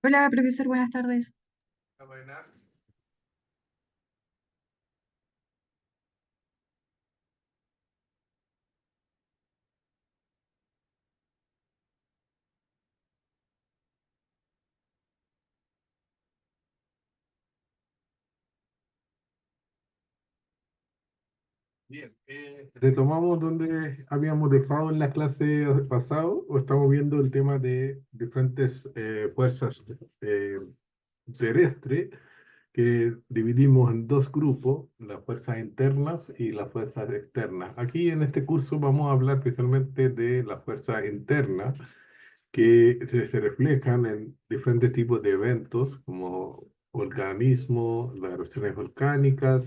Hola, profesor, buenas tardes. Buenas. Bien, retomamos donde habíamos dejado en la clase pasado, o estamos viendo el tema de diferentes fuerzas eh, terrestres que dividimos en dos grupos, las fuerzas internas y las fuerzas externas. Aquí en este curso vamos a hablar especialmente de las fuerzas internas que se reflejan en diferentes tipos de eventos como volcanismo, las erupciones volcánicas,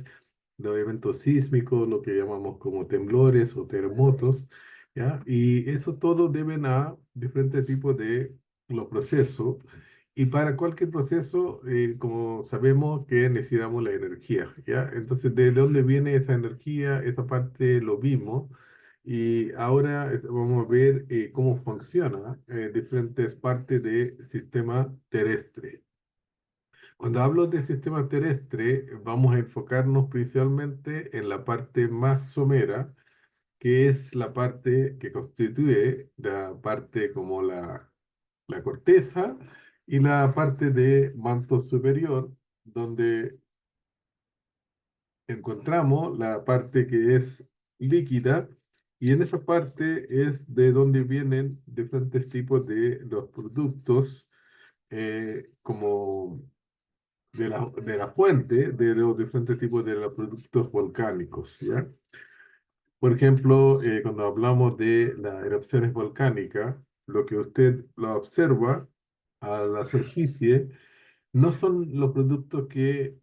los eventos sísmicos, lo que llamamos como temblores o terremotos, ¿ya? Y eso todo deben a diferentes tipos de los procesos. Y para cualquier proceso, como sabemos que necesitamos la energía, ¿ya? Entonces, ¿de dónde viene esa energía? Esa parte lo vimos. Y ahora vamos a ver cómo funciona diferentes partes del sistema terrestre. Cuando hablo de sistema terrestre, vamos a enfocarnos principalmente en la parte más somera, que es la parte que constituye la parte como la corteza y la parte de manto superior, donde encontramos la parte que es líquida y en esa parte es de donde vienen diferentes tipos de los productos como de la fuente de los diferentes tipos de los productos volcánicos, ¿ya? Por ejemplo, cuando hablamos de las erupciones volcánicas, lo que usted lo observa a la superficie no son los productos que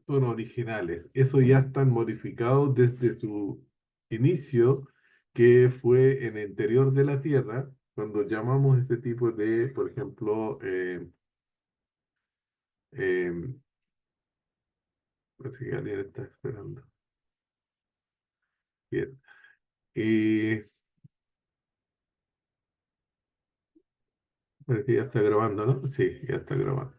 son originales. Eso ya están modificados desde su inicio, que fue en el interior de la Tierra, cuando llamamos este tipo de, por ejemplo, em, parece que alguien está esperando. Bien. Y parece que ya está grabando, ¿no? Sí, ya está grabando.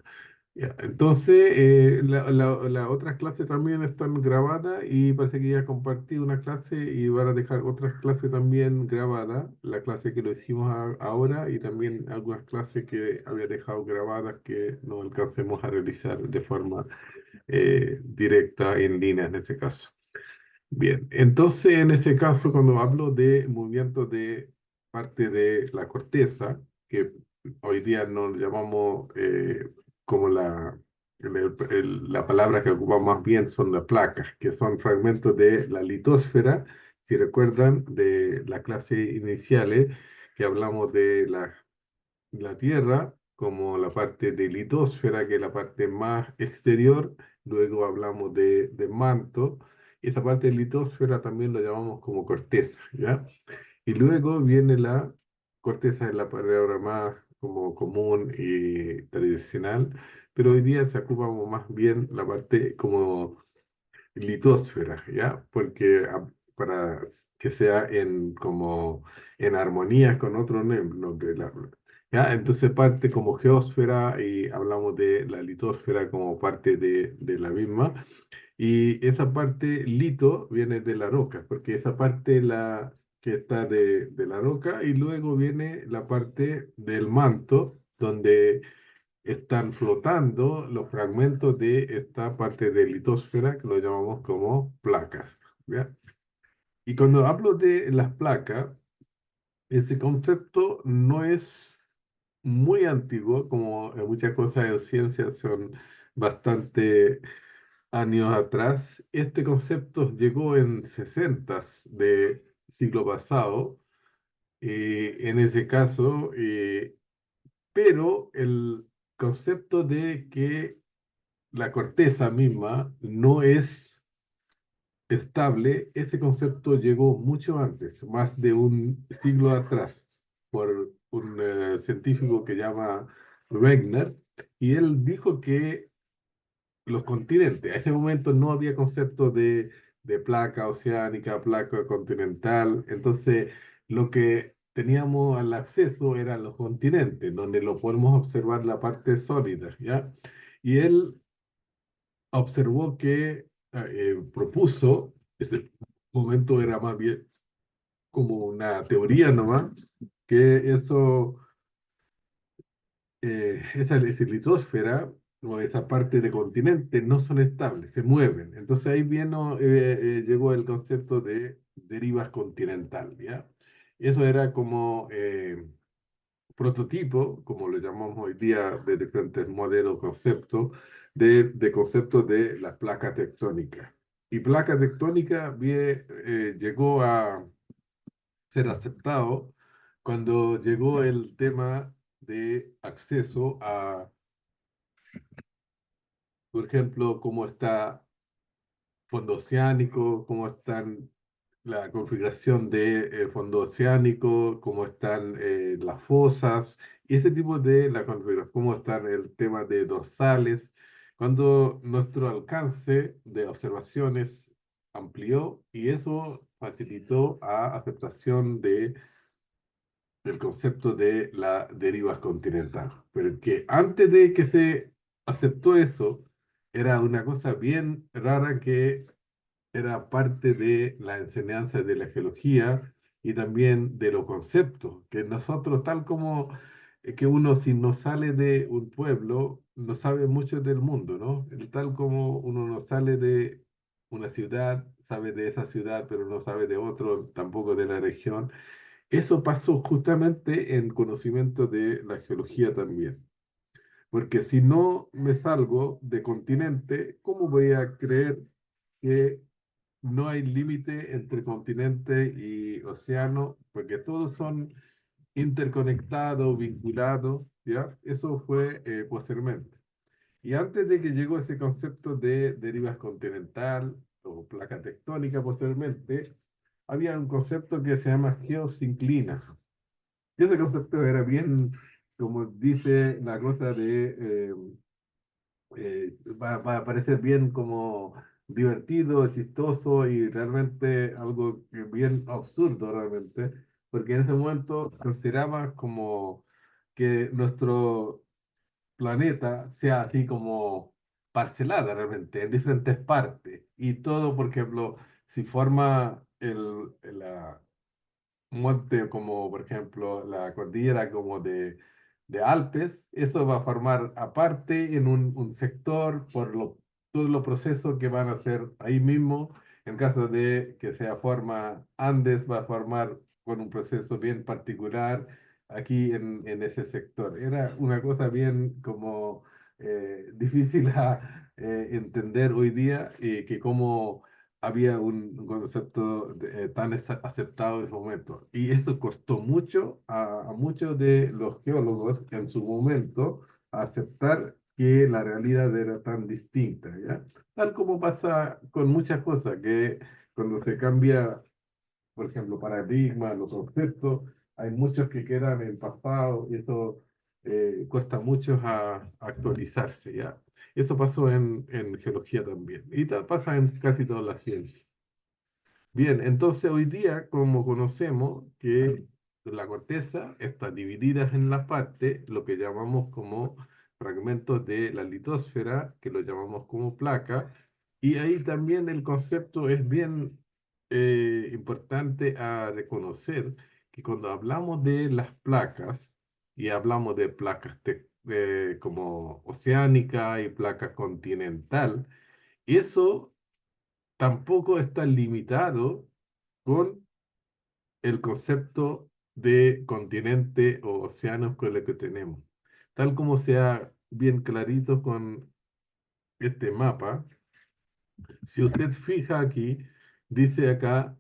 Ya, entonces, las otras clases también están grabadas y parece que ya compartí una clase y van a dejar otras clases también grabadas, la clase que lo hicimos ahora y también algunas clases que había dejado grabadas que no alcancemos a realizar de forma directa en línea en ese caso. Bien, entonces en ese caso, cuando hablo de movimiento de parte de la corteza, que hoy día nos llamamos como la palabra que ocupamos más bien son las placas, que son fragmentos de la litosfera, si recuerdan de la clase iniciales, que hablamos de la Tierra como la parte de litosfera, que es la parte más exterior, luego hablamos de manto, y esa parte de litosfera también lo llamamos como corteza, ¿ya? Y luego viene la corteza, es la palabra más como común y tradicional, pero hoy día se ocupa como más bien la parte como litosfera, ¿ya? Porque para que sea como en armonía con otro nombre, ¿ya? Entonces parte como geósfera y hablamos de la litosfera como parte de la misma. Y esa parte lito viene de la roca, porque esa parte la que está de la roca y luego viene la parte del manto, donde están flotando los fragmentos de esta parte de litosfera que lo llamamos como placas, ¿ya? Y cuando hablo de las placas, ese concepto no es muy antiguo, como muchas cosas en ciencia son bastante años atrás. Este concepto llegó en 60 de siglo pasado, en ese caso, pero el concepto de que la corteza misma no es estable, ese concepto llegó mucho antes, más de un siglo atrás, por un científico que llama Wegener, y él dijo que los continentes, a ese momento no había concepto de placa oceánica, placa continental, entonces lo que teníamos al acceso eran los continentes, donde lo podemos observar la parte sólida, ¿ya? Y él observó que propuso, este momento era más bien como una teoría nomás, que esa litosfera o esa parte de continente no son estables, se mueven. Entonces ahí vino, llegó el concepto de derivas continental, ¿ya? Eso era como prototipo, como lo llamamos hoy día, de diferentes modelos, conceptos, de conceptos de la placa tectónica. Y placa tectónica llegó a ser aceptado cuando llegó el tema de acceso a, por ejemplo, cómo está fondo oceánico, cómo están la configuración de fondo oceánico, cómo están las fosas, y ese tipo de la configuración, cómo están el tema de dorsales, cuando nuestro alcance de observaciones amplió y eso facilitó a aceptación del concepto de la deriva continental. Pero que antes de que se aceptó eso, era una cosa bien rara que era parte de la enseñanza de la geología y también de los conceptos, que nosotros, tal como que uno si no sale de un pueblo, no sabe mucho del mundo, ¿no? Tal como uno no sale de una ciudad, sabe de esa ciudad, pero no sabe de otro, tampoco de la región. Eso pasó justamente en conocimiento de la geología también. Porque si no me salgo de continente, ¿cómo voy a creer que no hay límite entre continente y océano? Porque todos son interconectados, vinculados, ¿ya? Eso fue posteriormente. Y antes de que llegó ese concepto de derivas continental o placa tectónica posteriormente, había un concepto que se llama geosinclina. Y ese concepto era bien, como dice la cosa va a parecer bien como divertido, chistoso y realmente algo bien absurdo realmente, porque en ese momento consideraba como que nuestro planeta sea así como parcelada realmente en diferentes partes y todo, por ejemplo, si forma la monte como por ejemplo la cordillera como de Alpes, eso va a formar aparte en un sector por todos los procesos que van a hacer ahí mismo. En caso de que sea forma Andes, va a formar con un proceso bien particular aquí en ese sector. Era una cosa bien como difícil a entender hoy día, que como había un concepto tan aceptado en ese momento. Y eso costó mucho a muchos de los geólogos en su momento aceptar que la realidad era tan distinta, ¿ya? Tal como pasa con muchas cosas, que cuando se cambia, por ejemplo, paradigma, los conceptos, hay muchos que quedan en pasado y eso cuesta mucho a actualizarse, ¿ya? Eso pasó en geología también. Y pasa en casi todas las ciencias. Bien, entonces hoy día, como conocemos que la corteza está dividida en las partes, lo que llamamos como fragmentos de la litosfera, que lo llamamos como placa, y ahí también el concepto es bien importante a reconocer que cuando hablamos de las placas, y hablamos de placas como oceánica y placa continental, eso tampoco está limitado con el concepto de continente o océanos con el que tenemos. Tal como sea bien clarito con este mapa, si usted fija aquí, dice acá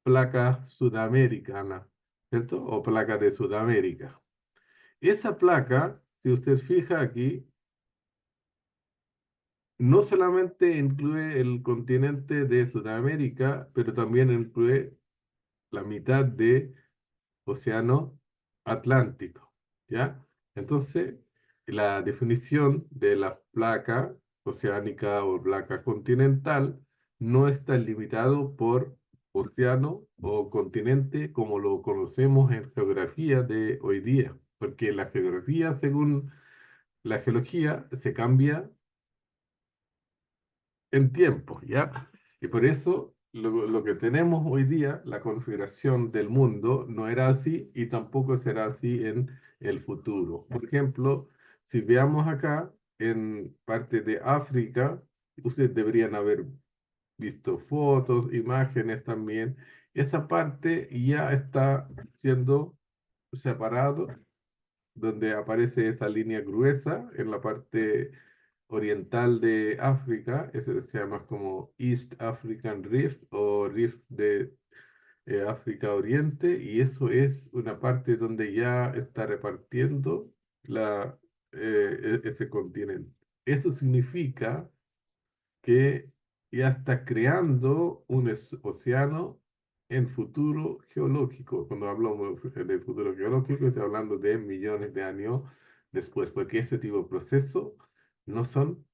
placa sudamericana, ¿cierto? O placa de Sudamérica. Esa placa, si usted fija aquí, no solamente incluye el continente de Sudamérica, pero también incluye la mitad de Océano Atlántico, ¿ya? Entonces, la definición de la placa oceánica o placa continental no está limitado por océano o continente como lo conocemos en geografía de hoy día, porque la geografía, según la geología, se cambia en tiempo, ¿ya? Y por eso lo que tenemos hoy día, la configuración del mundo, no era así y tampoco será así en el futuro. Por ejemplo, si veamos acá en parte de África, ustedes deberían haber visto fotos, imágenes también. Esa parte ya está siendo separado, donde aparece esa línea gruesa en la parte oriental de África, eso se llama como East African Rift o Rift de África Oriente, y eso es una parte donde ya está repartiendo ese continente. Eso significa que ya está creando un océano en futuro geológico. Cuando hablamos de futuro geológico, estoy hablando de millones de años después, porque ese tipo de procesos no son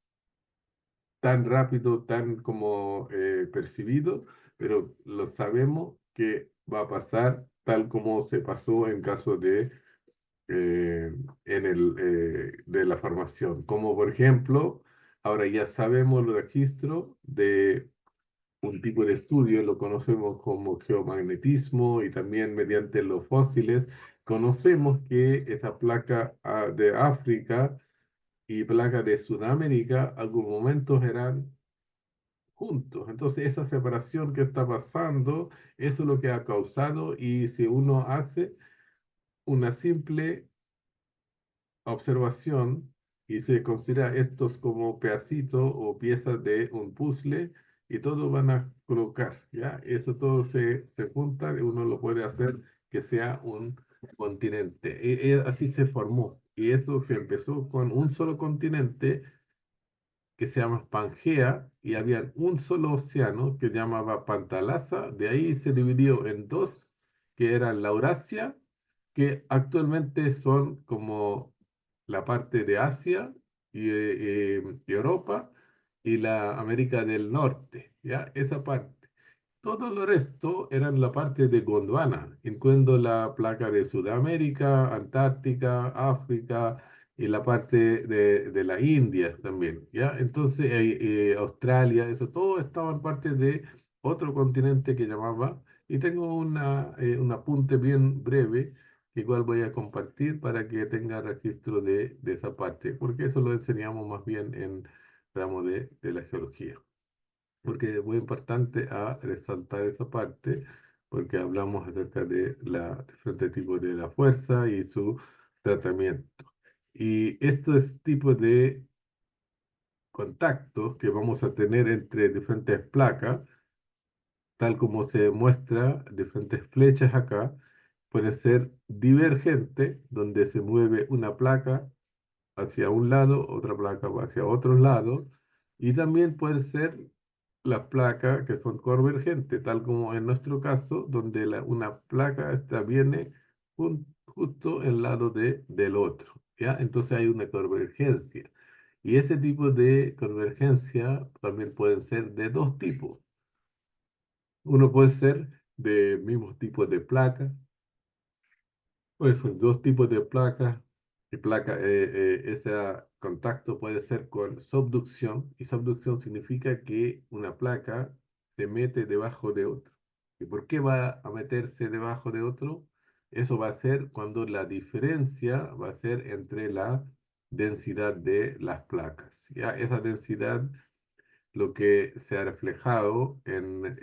tan rápido, tan como percibido, pero lo sabemos que va a pasar tal como se pasó en caso eh, de la formación. Como por ejemplo, ahora ya sabemos el registro de un tipo de estudio, lo conocemos como geomagnetismo y también mediante los fósiles, conocemos que esa placa de África y placa de Sudamérica, algún momentos eran juntos. Entonces, esa separación que está pasando, eso es lo que ha causado y si uno hace una simple observación y se considera estos como pedacitos o piezas de un puzzle y todos van a colocar, ¿ya? Eso todo se junta y uno lo puede hacer que sea un continente. Así se formó y eso se empezó con un solo continente que se llama Pangea y había un solo océano que llamaba Pantalasa, de ahí se dividió en dos, que eran la Eurasia, que actualmente son como la parte de Asia y Europa y la América del Norte, ¿ya? Esa parte. Todo lo resto eran la parte de Gondwana, incluyendo la placa de Sudamérica, Antártica, África y la parte de la India también, ¿ya? Entonces, Australia, eso todo estaba en parte de otro continente que llamaba, y tengo un apunte bien breve que igual voy a compartir para que tenga registro de esa parte, porque eso lo enseñamos más bien en ramo de la geología porque es muy importante a resaltar esa parte, porque hablamos acerca de la diferentes tipos de la fuerza y su tratamiento. Y estos tipos de contactos que vamos a tener entre diferentes placas, tal como se muestra diferentes flechas acá, puede ser divergente, donde se mueve una placa hacia un lado, otra placa va hacia otro lado, y también puede ser las placas que son convergentes, tal como en nuestro caso, donde una placa viene justo al lado del otro, ¿ya? Entonces hay una convergencia. Y ese tipo de convergencia también pueden ser de dos tipos. Uno puede ser de mismos tipos de placas, pues son dos tipos de placas. Y ese contacto puede ser con subducción, y subducción significa que una placa se mete debajo de otra. ¿Y por qué va a meterse debajo de otro? Eso va a ser cuando la diferencia va a ser entre la densidad de las placas. ¿Ya? Esa densidad, lo que se ha reflejado en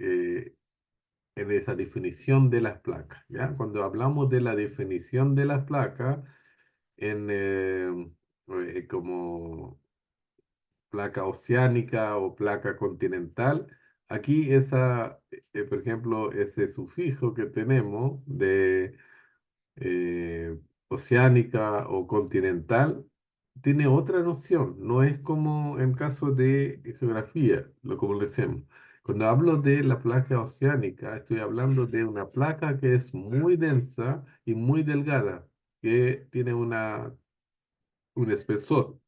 esa definición de las placas, ¿ya? Cuando hablamos de la definición de las placas, como placa oceánica o placa continental, aquí por ejemplo, ese sufijo que tenemos de oceánica o continental, tiene otra noción, no es como en caso de geografía, como lo decimos. Cuando hablo de la placa oceánica, estoy hablando de una placa que es muy densa y muy delgada, que tiene un espesor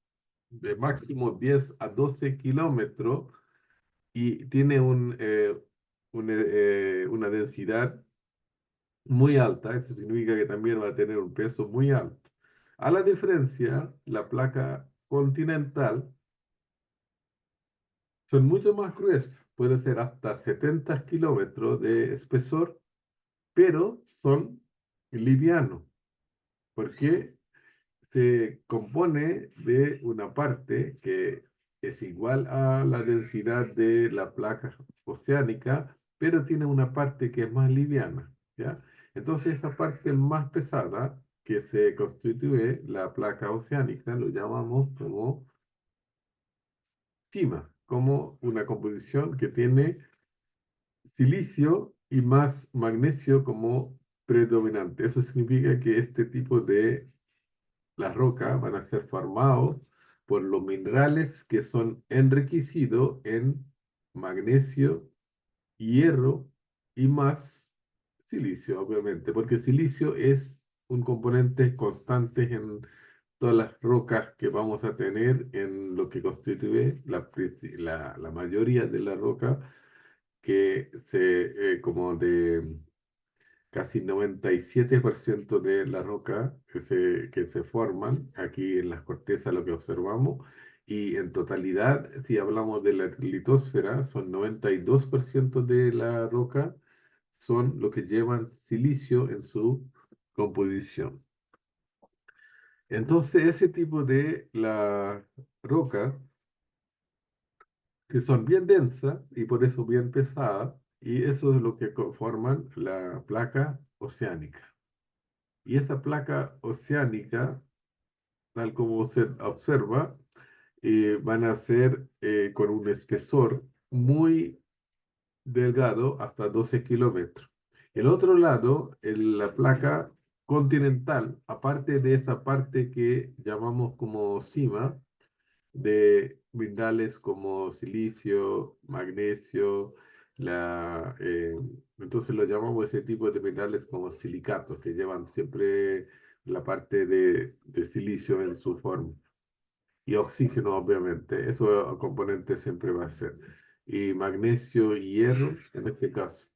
de máximo 10 a 12 kilómetros y tiene una densidad muy alta, eso significa que también va a tener un peso muy alto. A la diferencia, la placa continental son mucho más gruesas, puede ser hasta 70 kilómetros de espesor, pero son livianos, porque se compone de una parte que es igual a la densidad de la placa oceánica, pero tiene una parte que es más liviana, ¿ya? Entonces, esa parte más pesada que se constituye la placa oceánica lo llamamos como cima, como una composición que tiene silicio y más magnesio como predominante. Eso significa que este tipo de las rocas van a ser formados por los minerales que son enriquecidos en magnesio, hierro y más silicio, obviamente, porque silicio es un componente constante en todas las rocas que vamos a tener en lo que constituye la mayoría de las rocas que como de casi 97% de la roca que se forman aquí en las cortezas, lo que observamos, y en totalidad, si hablamos de la litosfera, son 92% de la roca, son lo que llevan silicio en su composición. Entonces, ese tipo de la roca, que son bien densas y por eso bien pesadas, y eso es lo que forman la placa oceánica. Y esa placa oceánica, tal como se observa, van a ser con un espesor muy delgado, hasta 12 kilómetros. El otro lado, la placa continental, aparte de esa parte que llamamos como cima, de minerales como silicio, magnesio, entonces lo llamamos ese tipo de minerales como silicatos, que llevan siempre la parte de silicio en su forma. Y oxígeno, obviamente, eso componente siempre va a ser. Y magnesio y hierro en este caso.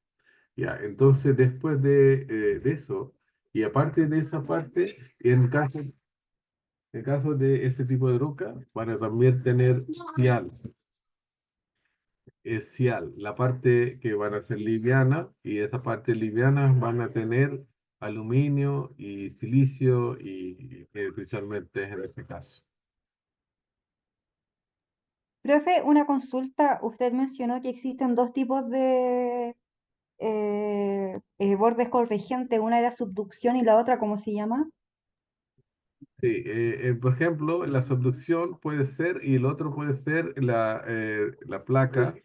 Ya, entonces después de eso, y aparte de esa parte, en caso de este tipo de roca, van a también tener sial, es sial, la parte que van a ser liviana, y esa parte liviana van a tener aluminio y silicio, y principalmente en este caso. Profe, una consulta. Usted mencionó que existen dos tipos de bordes convergentes. Una era subducción y la otra, ¿cómo se llama? Sí, por ejemplo, la subducción puede ser, y el otro puede ser la placa,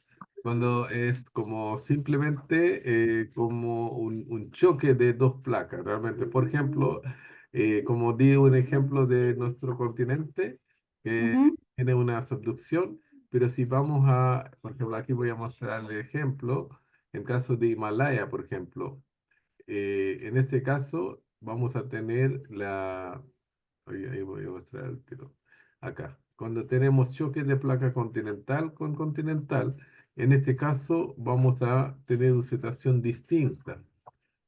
cuando es como simplemente como un choque de dos placas, realmente. Por ejemplo, como di un ejemplo de nuestro continente, que Ujú, tiene una subducción, pero si vamos por ejemplo, aquí voy a mostrar el ejemplo, en caso de Himalaya, por ejemplo, en este caso vamos a tener ahí voy a mostrar el tiro. Acá. Cuando tenemos choques de placa continental con continental, en este caso vamos a tener una situación distinta,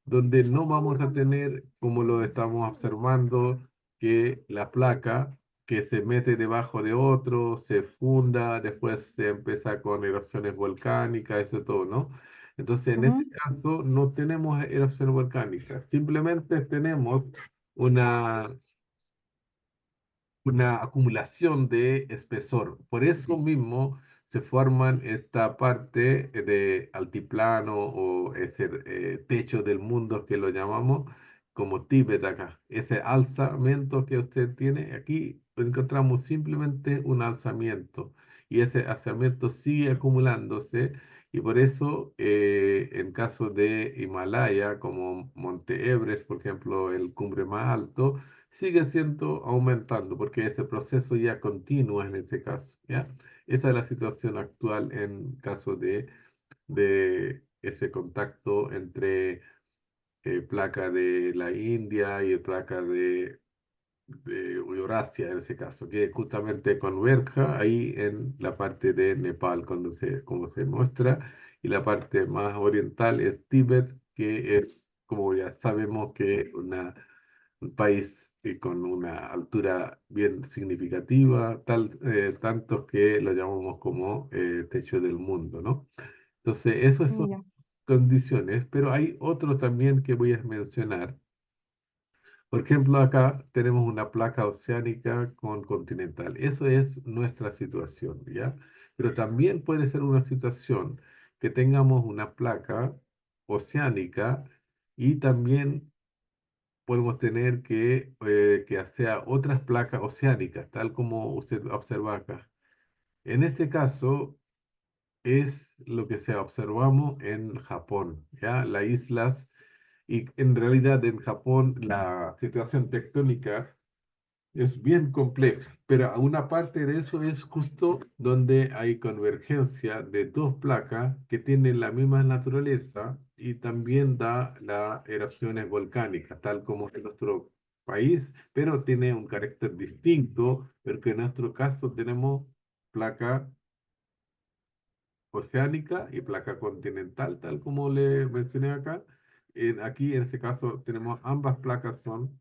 donde no vamos a tener, como lo estamos observando, que la placa que se mete debajo de otro, se funda, después se empieza con erupciones volcánicas, eso todo, ¿no? Entonces, en este ujú. caso, no tenemos erupción volcánica, simplemente tenemos una una acumulación de espesor. Por eso mismo se forman esta parte de altiplano, o ese techo del mundo que lo llamamos como Tíbet acá. Ese alzamiento que usted tiene aquí, encontramos simplemente un alzamiento, y ese alzamiento sigue acumulándose. Y por eso, en caso de Himalaya, como Monte Everest, por ejemplo, el cumbre más alto, sigue siendo aumentando, porque ese proceso ya continúa en ese caso, ¿ya? Esa es la situación actual en caso de ese contacto entre placa de la India y placa de Eurasia, en ese caso, que justamente converja ahí en la parte de Nepal, como se muestra, y la parte más oriental es Tíbet, que es, como ya sabemos, que un país con una altura bien significativa, tanto que lo llamamos como techo del mundo, ¿no? Entonces, esas son Ya, condiciones, pero hay otro también que voy a mencionar. Por ejemplo, acá tenemos una placa oceánica con continental. Eso es nuestra situación, ¿ya? Pero también puede ser una situación que tengamos una placa oceánica y también podemos tener que sea otras placas oceánicas, tal como usted observa acá. En este caso es lo que se observamos en Japón, ¿ya? Las islas, y en realidad en Japón la situación tectónica es bien compleja, pero a una parte de eso es justo donde hay convergencia de dos placas que tienen la misma naturaleza y también da las erupciones volcánicas, tal como en nuestro país, pero tiene un carácter distinto, porque en nuestro caso tenemos placa oceánica y placa continental, tal como le mencioné acá. Aquí, en este caso, tenemos ambas placas son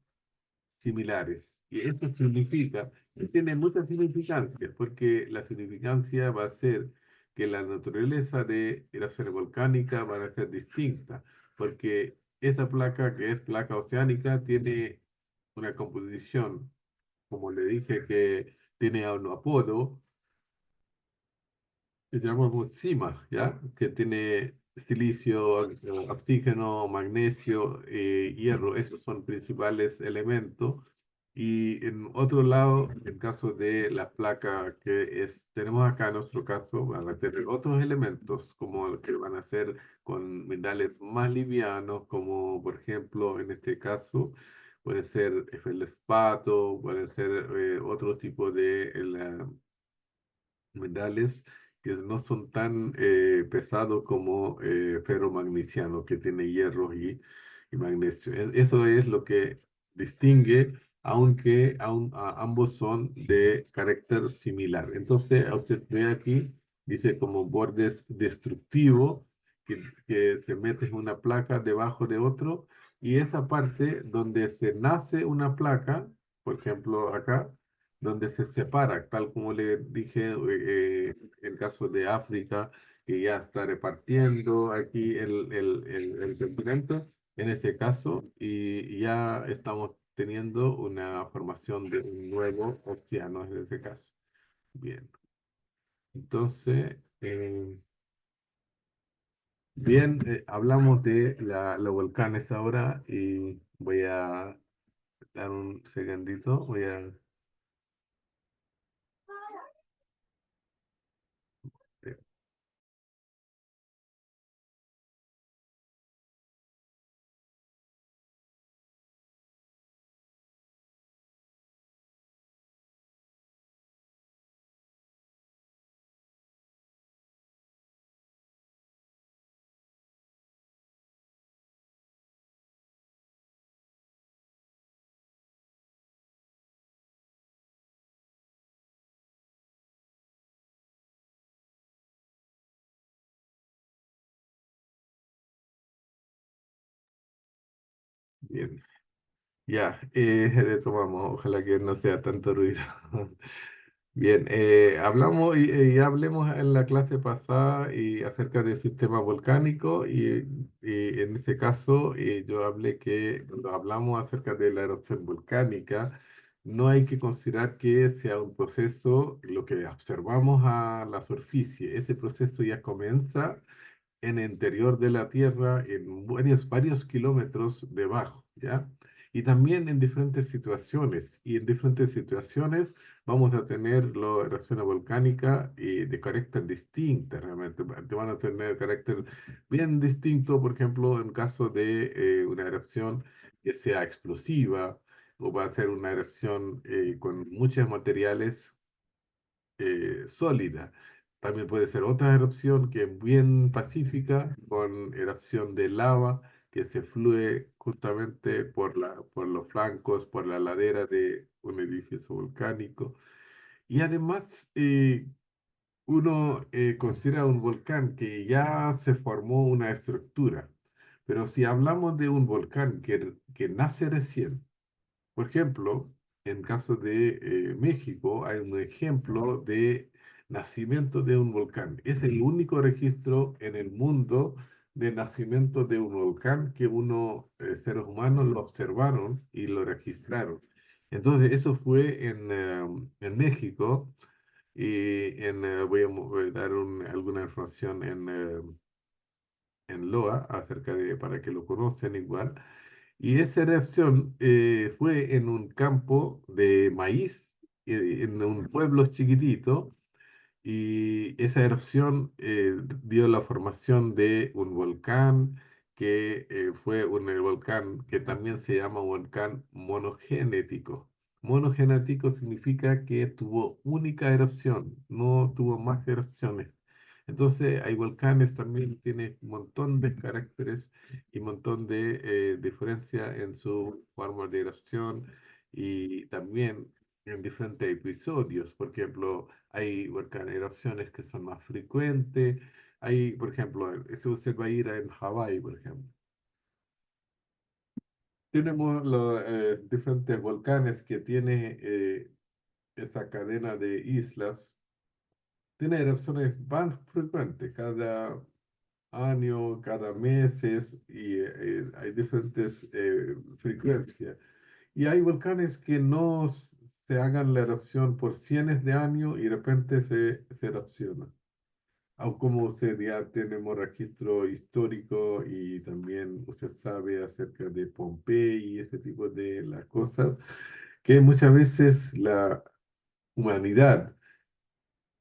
similares. Y eso significa, y tiene mucha significancia, porque la significancia va a ser que la naturaleza de la esfera volcánica va a ser distinta, porque esa placa que es placa oceánica tiene una composición, como le dije, que tiene un apodo que llamamos CIMA, ¿ya? Que tiene silicio, oxígeno, magnesio, hierro, esos son principales elementos. Y en otro lado, en caso de la placa tenemos acá en nuestro caso, van a tener otros elementos, como los que van a ser con minerales más livianos, como por ejemplo, en este caso, puede ser feldespato, puede ser otro tipo de minerales que no son tan pesados como ferromagnesiano, que tiene hierro y magnesio. Eso es lo que distingue, aunque ambos son de carácter similar. Entonces, a usted ve aquí, dice como bordes destructivo, que se mete en una placa debajo de otro, y esa parte donde se nace una placa, por ejemplo acá, donde se separa, tal como le dije, el caso de África, que ya está repartiendo aquí el continente, en ese caso, y ya estamos teniendo una formación de un nuevo océano en ese caso. Bien, entonces, bien, hablamos de los volcanes ahora y voy a dar un segundito, voy a... Bien. Ya, retomamos, ojalá que no sea tanto ruido. Bien, hablamos y hablemos en la clase pasada y acerca del sistema volcánico y en ese caso yo hablé que cuando hablamos acerca de la erupción volcánica, no hay que considerar que sea un proceso, lo que observamos a la superficie, ese proceso ya comienza en el interior de la Tierra, en varios kilómetros debajo, ¿ya? Y también en diferentes situaciones. Y en diferentes situaciones vamos a tener la erupción volcánica de carácter distinta, realmente. Van a tener carácter bien distinto, por ejemplo, en caso de una erupción que sea explosiva, o va a ser una erupción con muchos materiales sólida. También puede ser otra erupción que es bien pacífica, con erupción de lava que se fluye justamente por los flancos, por la ladera de un edificio volcánico. Y además, uno considera un volcán que ya se formó una estructura, pero si hablamos de un volcán que nace recién, por ejemplo, en caso de México, hay un ejemplo de nacimiento de un volcán. Es el único registro en el mundo de nacimiento de un volcán que seres humanos lo observaron y lo registraron. Entonces, eso fue en México y voy a dar alguna información en Loa acerca de, para que lo conocen igual. Y esa erupción fue en un campo de maíz, en un pueblo chiquitito, y esa erupción dio la formación de un volcán que fue un volcán que también se llama volcán monogenético. Monogenético significa que tuvo única erupción, no tuvo más erupciones. Entonces, hay volcanes también, tiene un montón de caracteres y un montón de diferencia en su forma de erupción y también en diferentes episodios. Por ejemplo, hay erupciones que son más frecuentes. Hay, por ejemplo, si usted va a ir en Hawái, por ejemplo. Tenemos los diferentes volcanes que tiene esa cadena de islas. Tiene erupciones más frecuentes cada año, cada meses y hay diferentes frecuencias. Y hay volcanes que no se hagan la erupción por cientos de años y de repente se erupcionan. Aun como usted ya tenemos registro histórico y también usted sabe acerca de Pompeya y ese tipo de las cosas, que muchas veces la humanidad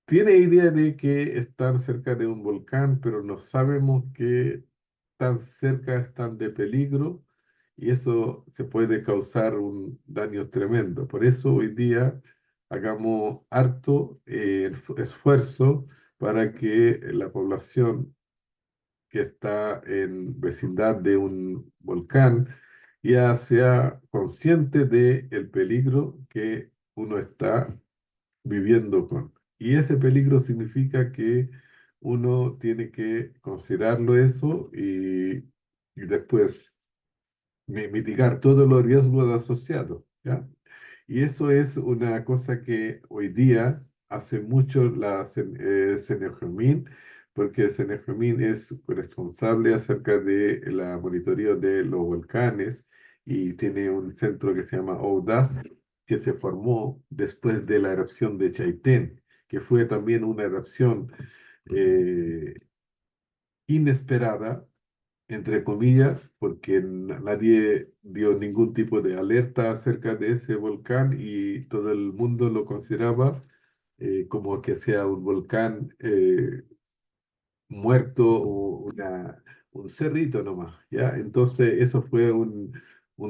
tiene idea de que están cerca de un volcán, pero no sabemos que tan cerca están de peligro y eso se puede causar un daño tremendo. Por eso hoy día hagamos harto esfuerzo para que la población que está en vecindad de un volcán ya sea consciente de el peligro que uno está viviendo con. Y ese peligro significa que uno tiene que considerarlo eso y después mitigar todos los riesgos asociados, ¿ya? Y eso es una cosa que hoy día hace mucho Senegemín, porque Senegemín es responsable acerca de la monitoreo de los volcanes y tiene un centro que se llama OUDAS, que se formó después de la erupción de Chaitén, que fue también una erupción eh, inesperada entre comillas, porque nadie dio ningún tipo de alerta acerca de ese volcán y todo el mundo lo consideraba como que sea un volcán muerto o un cerrito nomás, ¿ya? Entonces eso fue un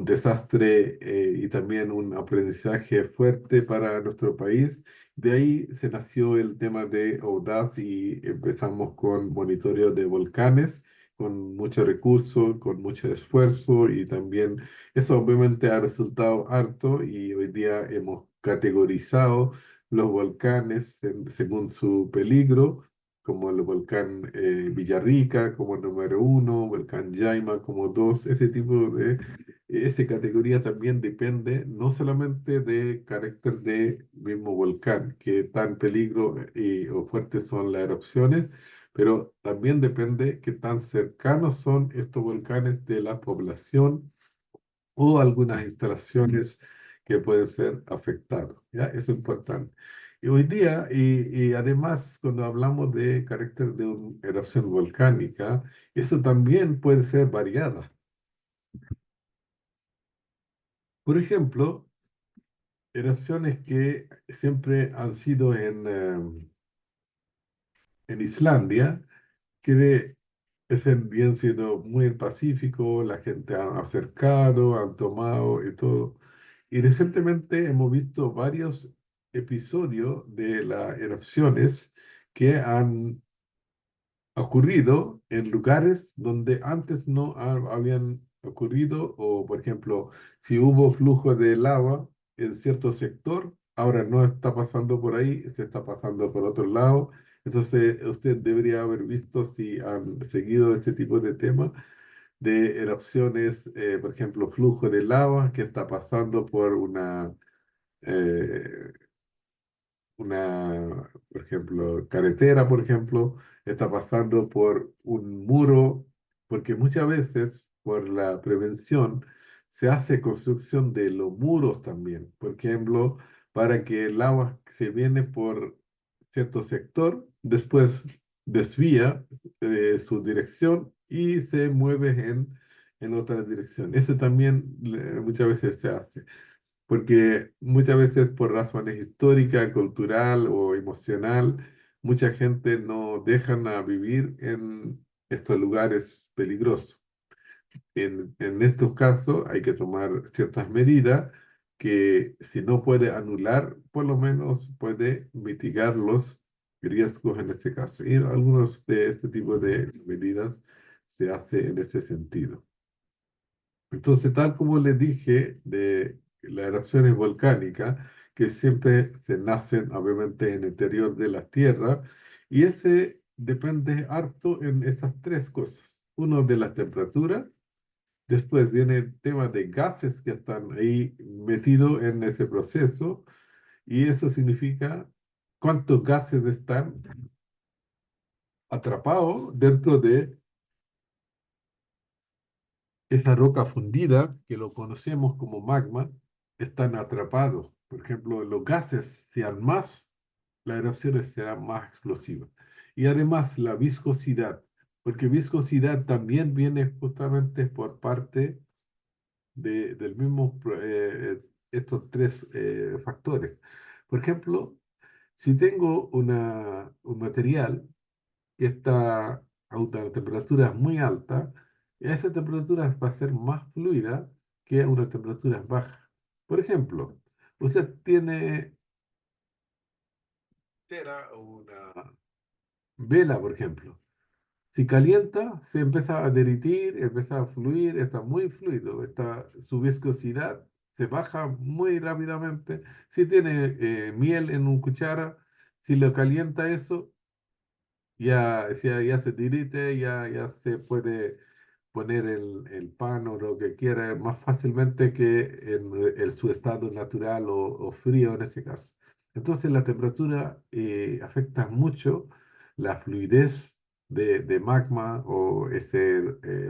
desastre y también un aprendizaje fuerte para nuestro país. De ahí se nació el tema de Audaz y empezamos con monitoreo de volcanes, con mucho recurso, con mucho esfuerzo y también eso obviamente ha resultado harto y hoy día hemos categorizado los volcanes según su peligro como el volcán Villarrica como número uno, volcán Yaima como dos, ese tipo de, esa categoría también depende no solamente de carácter de mismo volcán, que tan peligro o fuertes son las erupciones, pero también depende qué tan cercanos son estos volcanes de la población o algunas instalaciones que pueden ser afectadas. ¿Ya? Eso es importante. Y hoy día, y además, cuando hablamos de carácter de una erupción volcánica, eso también puede ser variada. Por ejemplo, erupciones que siempre han sido en Islandia, que es bien sido muy pacífico, la gente ha acercado, han tomado y todo. Y recientemente hemos visto varios episodios de las erupciones que han ocurrido en lugares donde antes no habían ocurrido, o por ejemplo, si hubo flujo de lava en cierto sector, ahora no está pasando por ahí, se está pasando por otro lado, Entonces, usted debería haber visto si han seguido este tipo de temas de erupciones, por ejemplo, flujo de lava que está pasando por eh, por ejemplo, carretera, por ejemplo, está pasando por un muro, porque muchas veces por la prevención se hace construcción de los muros también. Por ejemplo, para que el agua que viene por cierto sector, después desvía su dirección y se mueve en otra dirección. Eso también muchas veces se hace porque muchas veces por razones históricas, cultural o emocional, mucha gente no dejan a vivir en estos lugares peligrosos. En estos casos hay que tomar ciertas medidas que si no puede anular, por lo menos puede mitigar los riesgos en este caso. Y algunos de este tipo de medidas se hace en ese sentido. Entonces, tal como les dije de las erupciones volcánicas, que siempre se nacen obviamente en el interior de la Tierra, y ese depende harto en esas tres cosas. Uno de la temperatura, después viene el tema de gases que están ahí metidos en ese proceso, y eso significa cuántos gases están atrapados dentro de esa roca fundida, que lo conocemos como magma, están atrapados. Por ejemplo, los gases sean más, las erupciones serán más explosivas. Y además la viscosidad, porque viscosidad también viene justamente por parte del mismo, estos tres factores. Por ejemplo, si tengo un material que está a una temperatura muy alta, esa temperatura va a ser más fluida que a una temperatura baja. Por ejemplo, usted tiene cera o una vela, por ejemplo. Si calienta, se empieza a derretir, empieza a fluir, está muy fluido, su viscosidad se baja muy rápidamente. Si tiene miel en un cuchara, si lo calienta eso, ya se dirite, ya se puede poner el pan o lo que quiera más fácilmente que en su estado natural o frío en ese caso. Entonces la temperatura afecta mucho la fluidez de magma o ese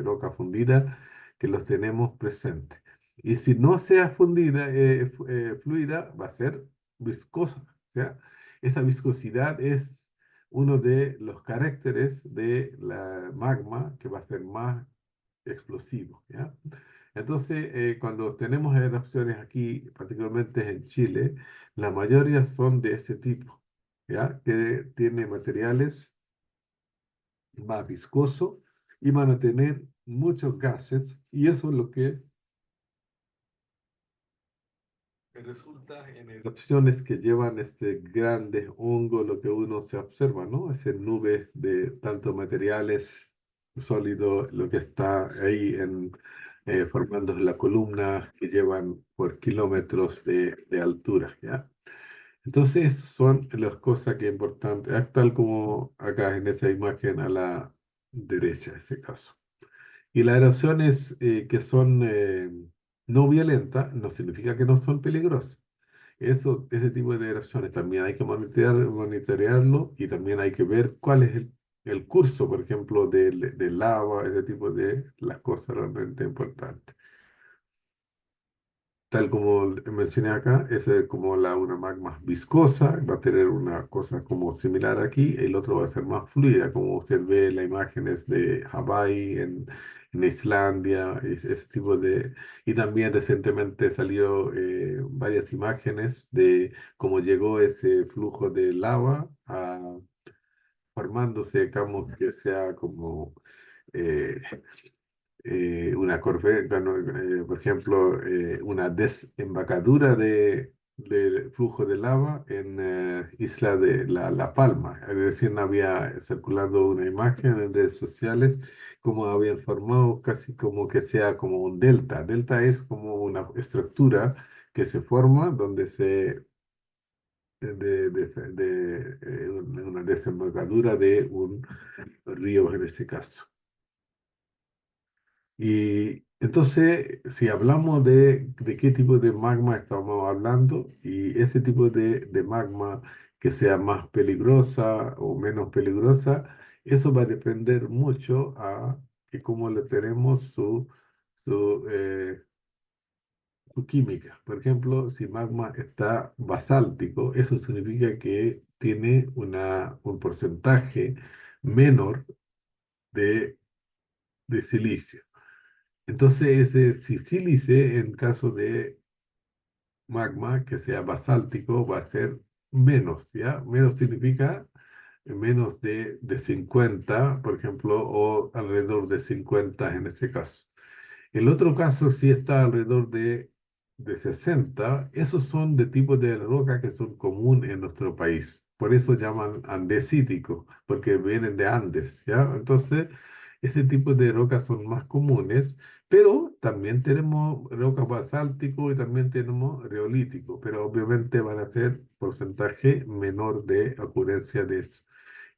roca fundida que los tenemos presentes. Y si no sea fundida, fluida, va a ser viscosa. O sea, esa viscosidad es uno de los caracteres de la magma que va a ser más explosivo, ¿ya? Entonces, cuando tenemos erupciones aquí, particularmente en Chile, la mayoría son de ese tipo, ¿ya? Que tiene materiales más viscosos y van a tener muchos gases y eso es lo que resulta en erupciones que llevan este grandes hongos, lo que uno se observa, ¿no? Esa nube de tantos materiales sólidos, lo que está ahí formando la columna que llevan por kilómetros de altura, ¿ya? Entonces, son las cosas que es importante, tal como acá en esa imagen a la derecha, en ese caso. Y las erupciones que son no violentas no significa que no son peligrosas. Ese tipo de erupciones también hay que monitorearlo y también hay que ver cuál es el curso, por ejemplo, del lava, ese tipo de las cosas realmente importantes. Tal como mencioné acá, esa es como una magma viscosa, va a tener una cosa como similar aquí, el otro va a ser más fluida, como usted ve en las imágenes de Hawái, en Islandia, ese tipo de... Y también recientemente salió varias imágenes de cómo llegó ese flujo de lava formándose, como que sea como... eh, una corveta, ¿no? Por ejemplo, una desembocadura de flujo de lava en isla de La Palma. Es decir, había circulando una imagen en redes sociales como habían formado casi como que sea como un delta. Delta es como una estructura que se forma donde se una desembocadura de un río en ese caso. Y entonces, si hablamos de qué tipo de magma estamos hablando, y ese tipo de magma que sea más peligrosa o menos peligrosa, eso va a depender mucho a que cómo le tenemos su, eh, su química. Por ejemplo, si magma está basáltico, eso significa que tiene un porcentaje menor de, de silicio. Entonces, ese sílice, en caso de magma que sea basáltico, va a ser menos, ¿ya? Menos significa menos de 50, por ejemplo, o alrededor de 50 en ese caso. El otro caso sí está alrededor de 60. Esos son de tipos de roca que son común en nuestro país. Por eso llaman andesítico, porque vienen de Andes, ¿ya? Entonces, ese tipo de rocas son más comunes, pero también tenemos roca basáltico y también tenemos reolítico, pero obviamente van a ser porcentaje menor de ocurrencia de eso.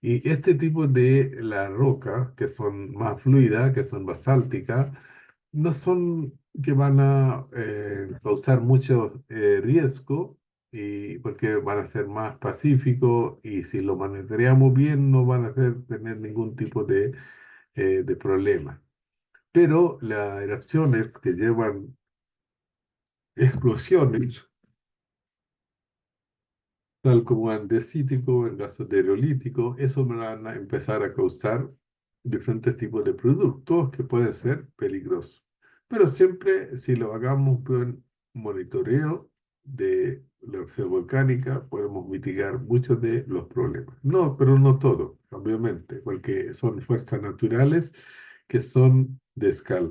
Y este tipo de la roca, que son más fluidas, que son basálticas, no son que van a causar mucho riesgo, y porque van a ser más pacíficos y si lo monitoreamos bien no van a tener ningún tipo de problema. Pero las erupciones que llevan explosiones, tal como andesítico, en caso de aerolítico, eso van a empezar a causar diferentes tipos de productos que pueden ser peligrosos. Pero siempre, si lo hagamos buen monitoreo de la erupción volcánica, podemos mitigar muchos de los problemas. No, pero no todo, obviamente, porque son fuerzas naturales que son de escala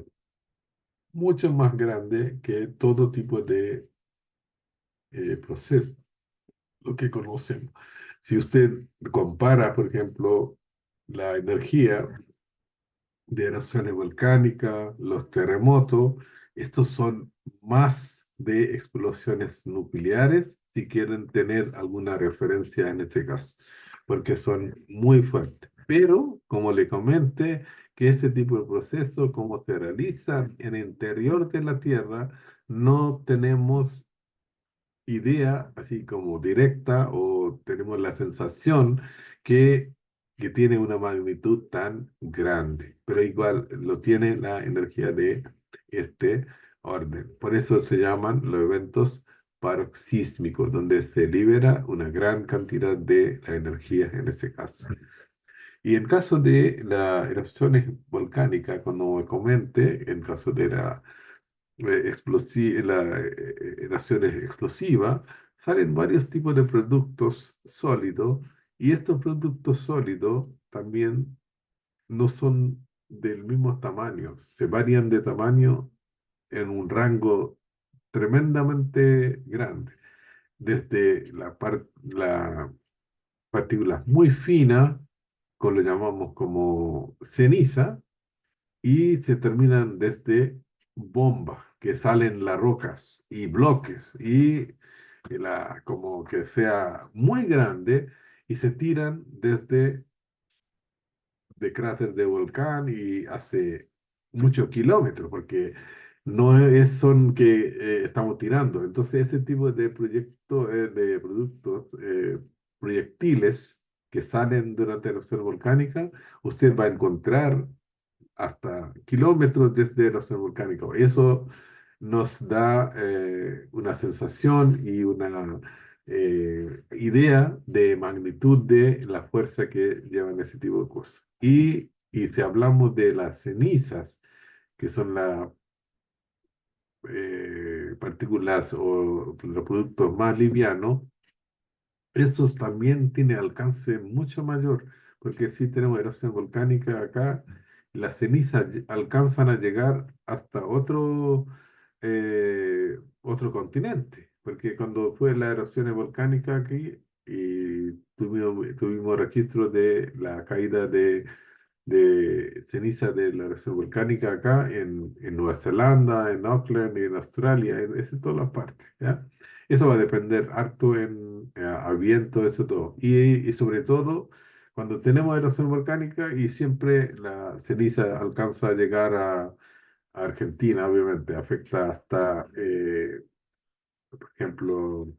mucho más grande que todo tipo de proceso lo que conocemos. Si usted compara, por ejemplo, la energía de erupciones volcánicas, los terremotos, estos son más de explosiones nucleares, si quieren tener alguna referencia en este caso, porque son muy fuertes. Pero, como le comenté, que este tipo de proceso, como se realiza en el interior de la Tierra, no tenemos idea así como directa o tenemos la sensación que, que tiene una magnitud tan grande, pero igual lo tiene la energía de este orden. Por eso se llaman los eventos paroxísmicos, donde se libera una gran cantidad de la energía en este caso. Y en caso de las erupciones volcánicas, cuando me comente, en caso de reacciones explosivas, salen varios tipos de productos sólidos y estos productos sólidos también no son del mismo tamaño, se varían de tamaño en un rango tremendamente grande, desde la partículas muy finas, que lo llamamos como ceniza, y se terminan desde bombas que salen las rocas y bloques y como que sea muy grande y se tiran desde de cráter de volcán y hace muchos kilómetros porque no son que estamos tirando. Entonces este tipo de proyectos, de productos, proyectiles que salen durante la erupción volcánica, usted va a encontrar hasta kilómetros desde la erupción volcánica. Eso nos da una sensación y una idea de magnitud de la fuerza que llevan ese tipo de cosas. Y si hablamos de las cenizas, que son las partículas o los productos más livianos, estos también tienen alcance mucho mayor, porque si tenemos erupción volcánica acá, las cenizas alcanzan a llegar hasta otro continente, porque cuando fue la erupción volcánica aquí, y tuvimos registro de la caída de ceniza de la erupción volcánica acá en Nueva Zelanda, en Auckland y en Australia, en todas las partes, ¿ya? Eso va a depender harto a viento, eso todo. Y sobre todo, cuando tenemos erosión volcánica y siempre la ceniza alcanza a llegar a Argentina, obviamente, afecta hasta, por ejemplo,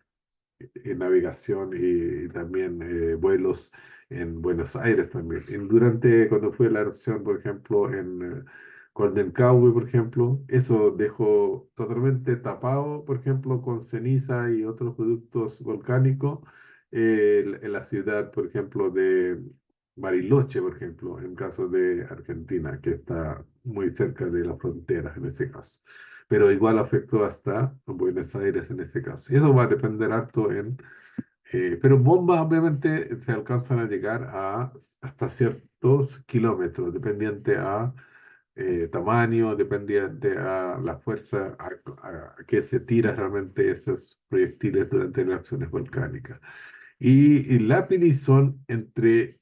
navegación y también vuelos en Buenos Aires también. Durante, cuando fue la erupción, por ejemplo, en Coldencahue, por ejemplo, eso dejó totalmente tapado, por ejemplo, con ceniza y otros productos volcánicos, en la ciudad, por ejemplo, de Bariloche, por ejemplo, en caso de Argentina, que está muy cerca de la frontera en ese caso, pero igual afectó hasta Buenos Aires en este caso. Y eso va a depender harto pero bombas obviamente se alcanzan a llegar hasta ciertos kilómetros, dependiente a tamaño, dependiente a la fuerza a que se tira realmente esos proyectiles durante las acciones volcánicas. Y lápiz son entre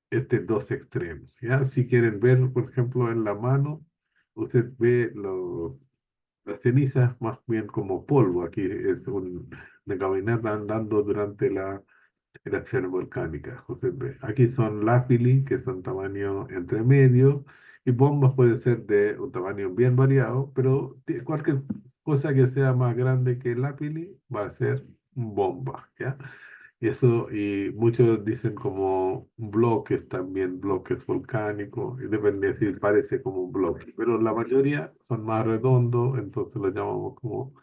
estos dos extremos, ¿ya? Si quieren ver, por ejemplo, en la mano, usted ve las cenizas más bien como polvo. Aquí es una caminata andando durante la erupción volcánica. José B. Aquí son lápili, que son tamaño entre medio, y bombas puede ser de un tamaño bien variado, pero cualquier cosa que sea más grande que lápili va a ser bomba, ¿ya? Y eso, y muchos dicen como bloques también, bloques volcánicos, y depende si parece como un bloque, pero la mayoría son más redondos, entonces lo llamamos como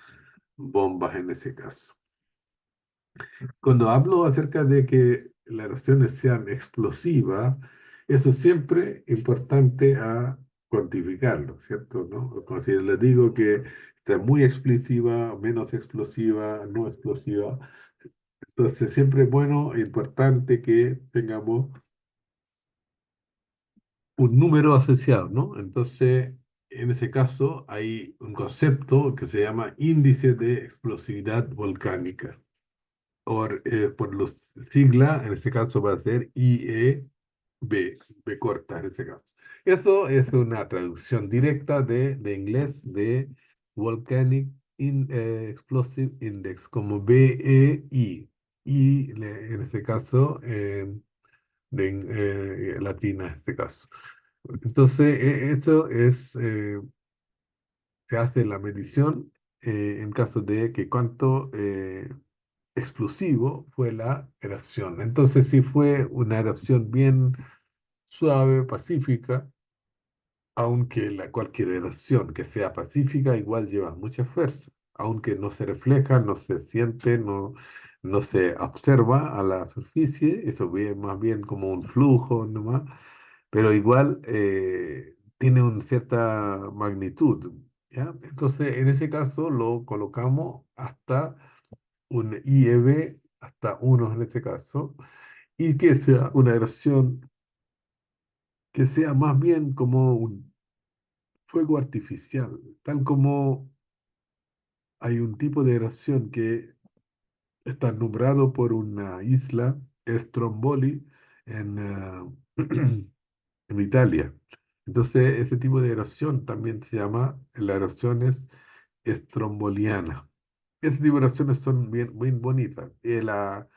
bombas en ese caso. Cuando hablo acerca de que las erupciones sean explosivas, eso siempre es importante a cuantificarlo, ¿cierto? ¿No? Como si les digo que está muy explosiva, menos explosiva, no explosiva. Entonces siempre es bueno e importante que tengamos un número asociado, ¿no? Entonces, en ese caso hay un concepto que se llama índice de explosividad volcánica por los siglas, en este caso va a ser IEB, B corta en este caso. Eso es una traducción directa de inglés de Volcanic Explosive Index, como BEI, en este caso latina en este caso. Entonces, esto se hace la medición en caso de que cuánto explosivo fue la erupción. Entonces, si fue una erupción bien suave, pacífica, aunque cualquier erupción que sea pacífica igual lleva mucha fuerza, aunque no se refleja, no se siente, no se observa a la superficie, eso ve más bien como un flujo nomás, pero igual tiene una cierta magnitud, ¿ya? Entonces, en ese caso lo colocamos hasta un IEB hasta uno en este caso, y que sea una erupción que sea más bien como un fuego artificial, tal como hay un tipo de erupción que está nombrado por una isla, Stromboli, en, en Italia. Entonces, ese tipo de erupción también se llama la erupción es estromboliana. Ese tipo de oraciones son bien, bien bonitas. La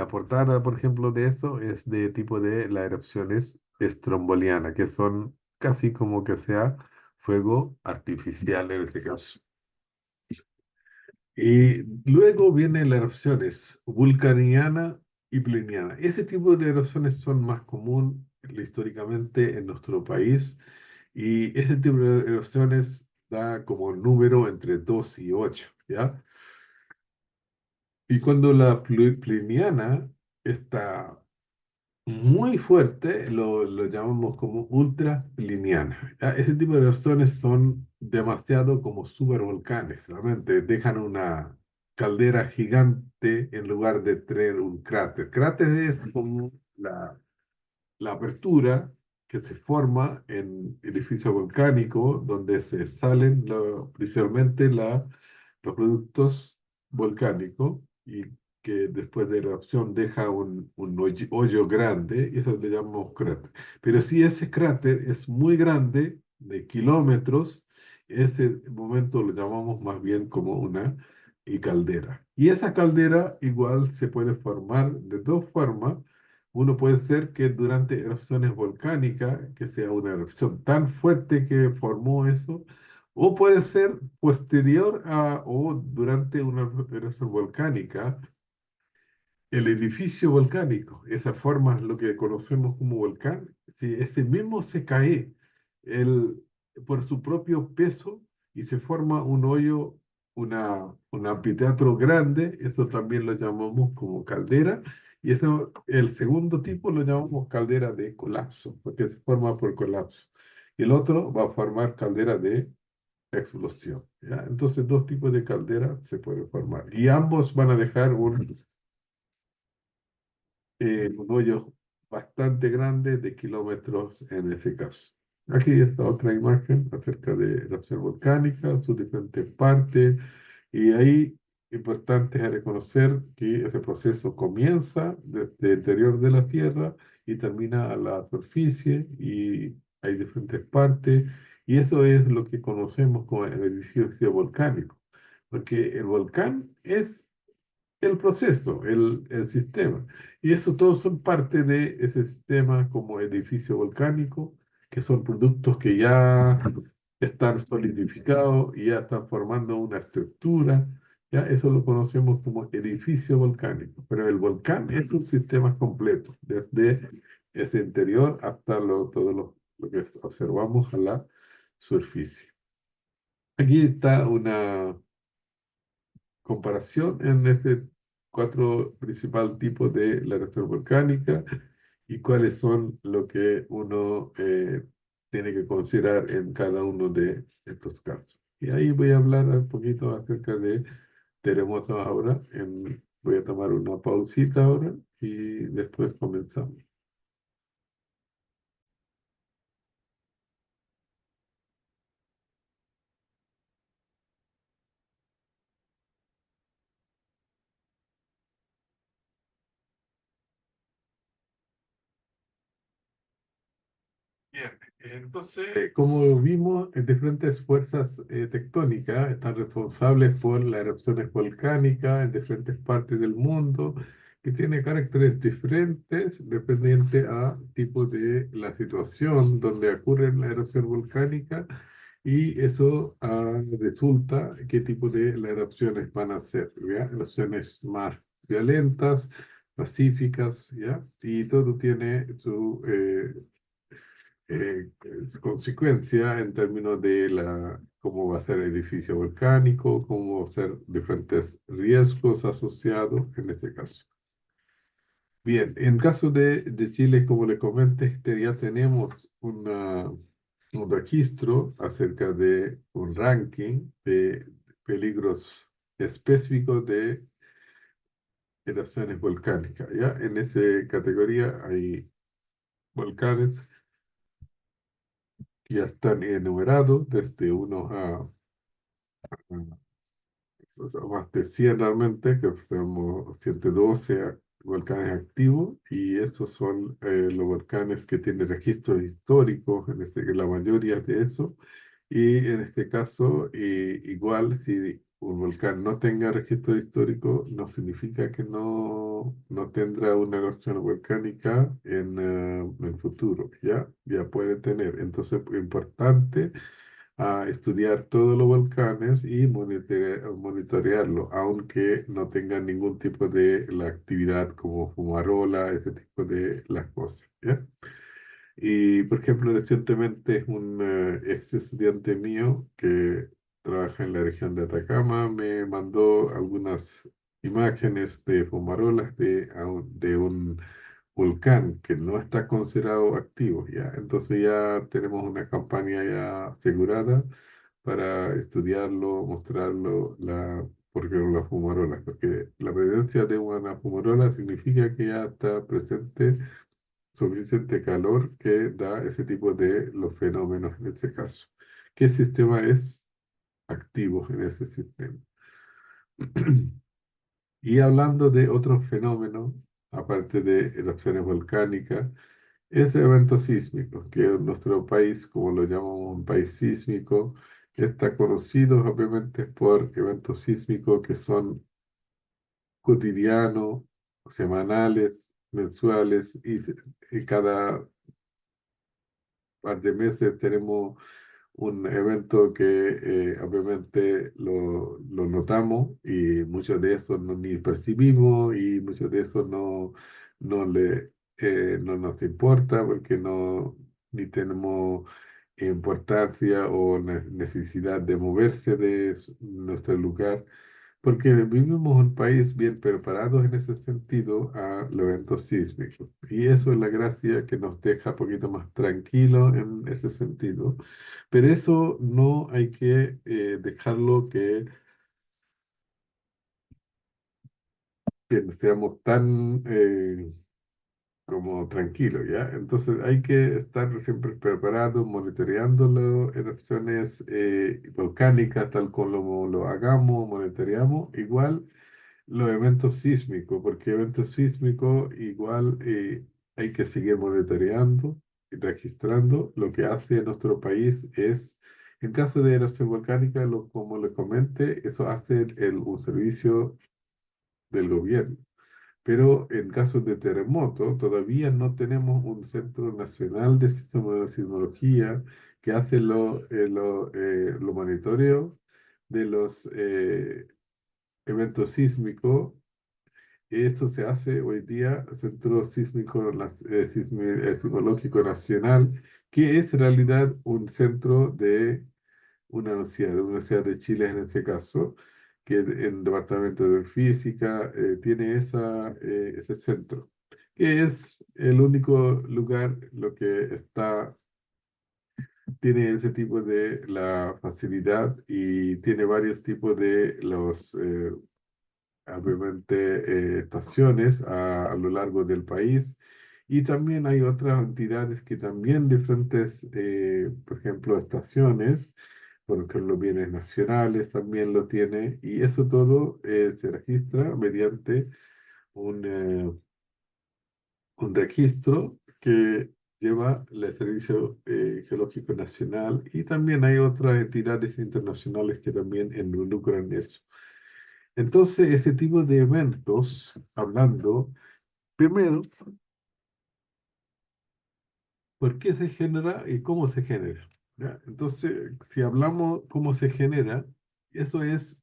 portada, por ejemplo, de eso es de tipo de las erupciones estrombolianas, que son casi como que sea fuego artificial en este caso. Y luego vienen las erupciones vulcaniana y pliniana. Ese tipo de erupciones son más común históricamente en nuestro país y ese tipo de erupciones da como número entre 2 y 8, ¿ya? Y cuando la pliniana está muy fuerte, lo llamamos como ultrapliniana. ¿Ya? Ese tipo de erupciones son demasiado como supervolcanes, realmente dejan una caldera gigante en lugar de tener un cráter. Cráter es como la apertura que se forma en edificio volcánico donde se salen principalmente los productos volcánicos y que después de la erupción deja un hoyo grande y eso le llamamos cráter. Pero si ese cráter es muy grande, de kilómetros, ese momento lo llamamos más bien como una y caldera. Y esa caldera igual se puede formar de dos formas. Uno puede ser que durante erupciones volcánicas, que sea una erupción tan fuerte que formó eso, o puede ser posterior a o durante una erupción volcánica el edificio volcánico, esa forma, lo que conocemos como volcán, si ese mismo se cae el, por su propio peso y se forma un hoyo, un anfiteatro grande, eso también lo llamamos como caldera, y eso, el segundo tipo lo llamamos caldera de colapso, porque se forma por colapso. Y el otro va a formar caldera de explosión. ¿Ya? Entonces, dos tipos de caldera se pueden formar. Y ambos van a dejar un hoyo bastante grande de kilómetros en ese caso. Aquí está otra imagen acerca de erupción volcánica, sus diferentes partes, y ahí importante es reconocer que ese proceso comienza desde el interior de la Tierra y termina a la superficie, y hay diferentes partes, y eso es lo que conocemos como el edificio volcánico, porque el volcán es el proceso, el sistema. Y eso todos son parte de ese sistema como edificio volcánico, que son productos que ya están solidificados y ya están formando una estructura. Ya eso lo conocemos como edificio volcánico. Pero el volcán es un sistema completo, desde ese interior hasta lo que observamos a la superficie. Aquí está una comparación en este cuatro principal tipos de la erupción volcánica y cuáles son lo que uno tiene que considerar en cada uno de estos casos. Y ahí voy a hablar un poquito acerca de terremotos ahora. Voy a tomar una pausita ahora y después comenzamos. Bien, entonces, como vimos, diferentes fuerzas tectónicas están responsables por las erupciones volcánicas en diferentes partes del mundo, que tiene caracteres diferentes dependiente a tipo de la situación donde ocurre la erupción volcánica, y eso resulta qué tipo de las erupciones van a ser, ¿ya? Erupciones más violentas, pacíficas, ¿ya? Y todo tiene su consecuencia en términos de cómo va a ser el edificio volcánico, cómo va a ser diferentes riesgos asociados en este caso. Bien, en caso de Chile, como le comenté, ya tenemos un registro acerca de un ranking de peligros específicos de erupciones volcánicas. ¿Ya? En esa categoría hay volcanes que ya están enumerados desde unos más de 100 realmente, que tenemos 112 volcanes activos, y estos son los volcanes que tienen registros históricos, la mayoría de esos, y en este caso, igual si un volcán no tenga registro histórico, no significa que no tendrá una erupción volcánica en el futuro, ya puede tener. Entonces, es importante a estudiar todos los volcanes y monitorearlo, aunque no tengan ningún tipo de la actividad como fumarola, ese tipo de las cosas, ¿ya? Y, por ejemplo, recientemente un ex estudiante mío que trabaja en la región de Atacama me mandó algunas imágenes de fumarolas de un volcán que no está considerado activo, ¿ya? Entonces ya tenemos una campaña ya asegurada para estudiarlo, mostrarlo, porque la fumarola, porque la presencia de una fumarola significa que ya está presente suficiente calor que da ese tipo de los fenómenos en este caso. ¿Qué sistema es activo en ese sistema? Y hablando de otros fenómenos, aparte de erupciones volcánicas, es evento sísmico, que en nuestro país, como lo llamamos un país sísmico, Está conocido obviamente por eventos sísmicos que son cotidianos, semanales, mensuales y cada par de meses tenemos un evento que obviamente lo notamos y muchos de esos no ni percibimos y muchos de esos no nos importa porque no ni tenemos importancia o necesidad de moverse de nuestro lugar porque vivimos en un país bien preparados en ese sentido a los eventos sísmicos. Y eso es la gracia que nos deja un poquito más tranquilos en ese sentido. Pero eso no hay que dejarlo que seamos tan como tranquilos, ¿ya? Entonces hay que estar siempre preparados, monitoreando las erupciones volcánicas, tal como lo hagamos, monitoreamos. Igual los eventos sísmicos, porque eventos sísmicos igual hay que seguir monitoreando y registrando. Lo que hace nuestro país es, en caso de erupción volcánica, como les comenté, eso hace un servicio del gobierno. Pero en caso de terremoto, todavía no tenemos un Centro Nacional de Sismología que hace lo monitoreo de los eventos sísmicos. Esto se hace hoy día, Centro Sismológico Nacional, que es en realidad un centro de de la Universidad de Chile en este caso, que en el Departamento de Física tiene ese centro, que es el único lugar lo que tiene ese tipo de la facilidad y tiene varios tipos de los obviamente estaciones a lo largo del país. Y también hay otras entidades que también diferentes, por ejemplo, estaciones, porque los bienes nacionales también lo tiene, y eso todo se registra mediante un, eh, un registro que lleva el Servicio Geológico Nacional, y también hay otras entidades internacionales que también involucran eso. Entonces, ese tipo de eventos, hablando, primero, ¿por qué se genera y cómo se genera? ¿Ya? Entonces, si hablamos cómo se genera, eso es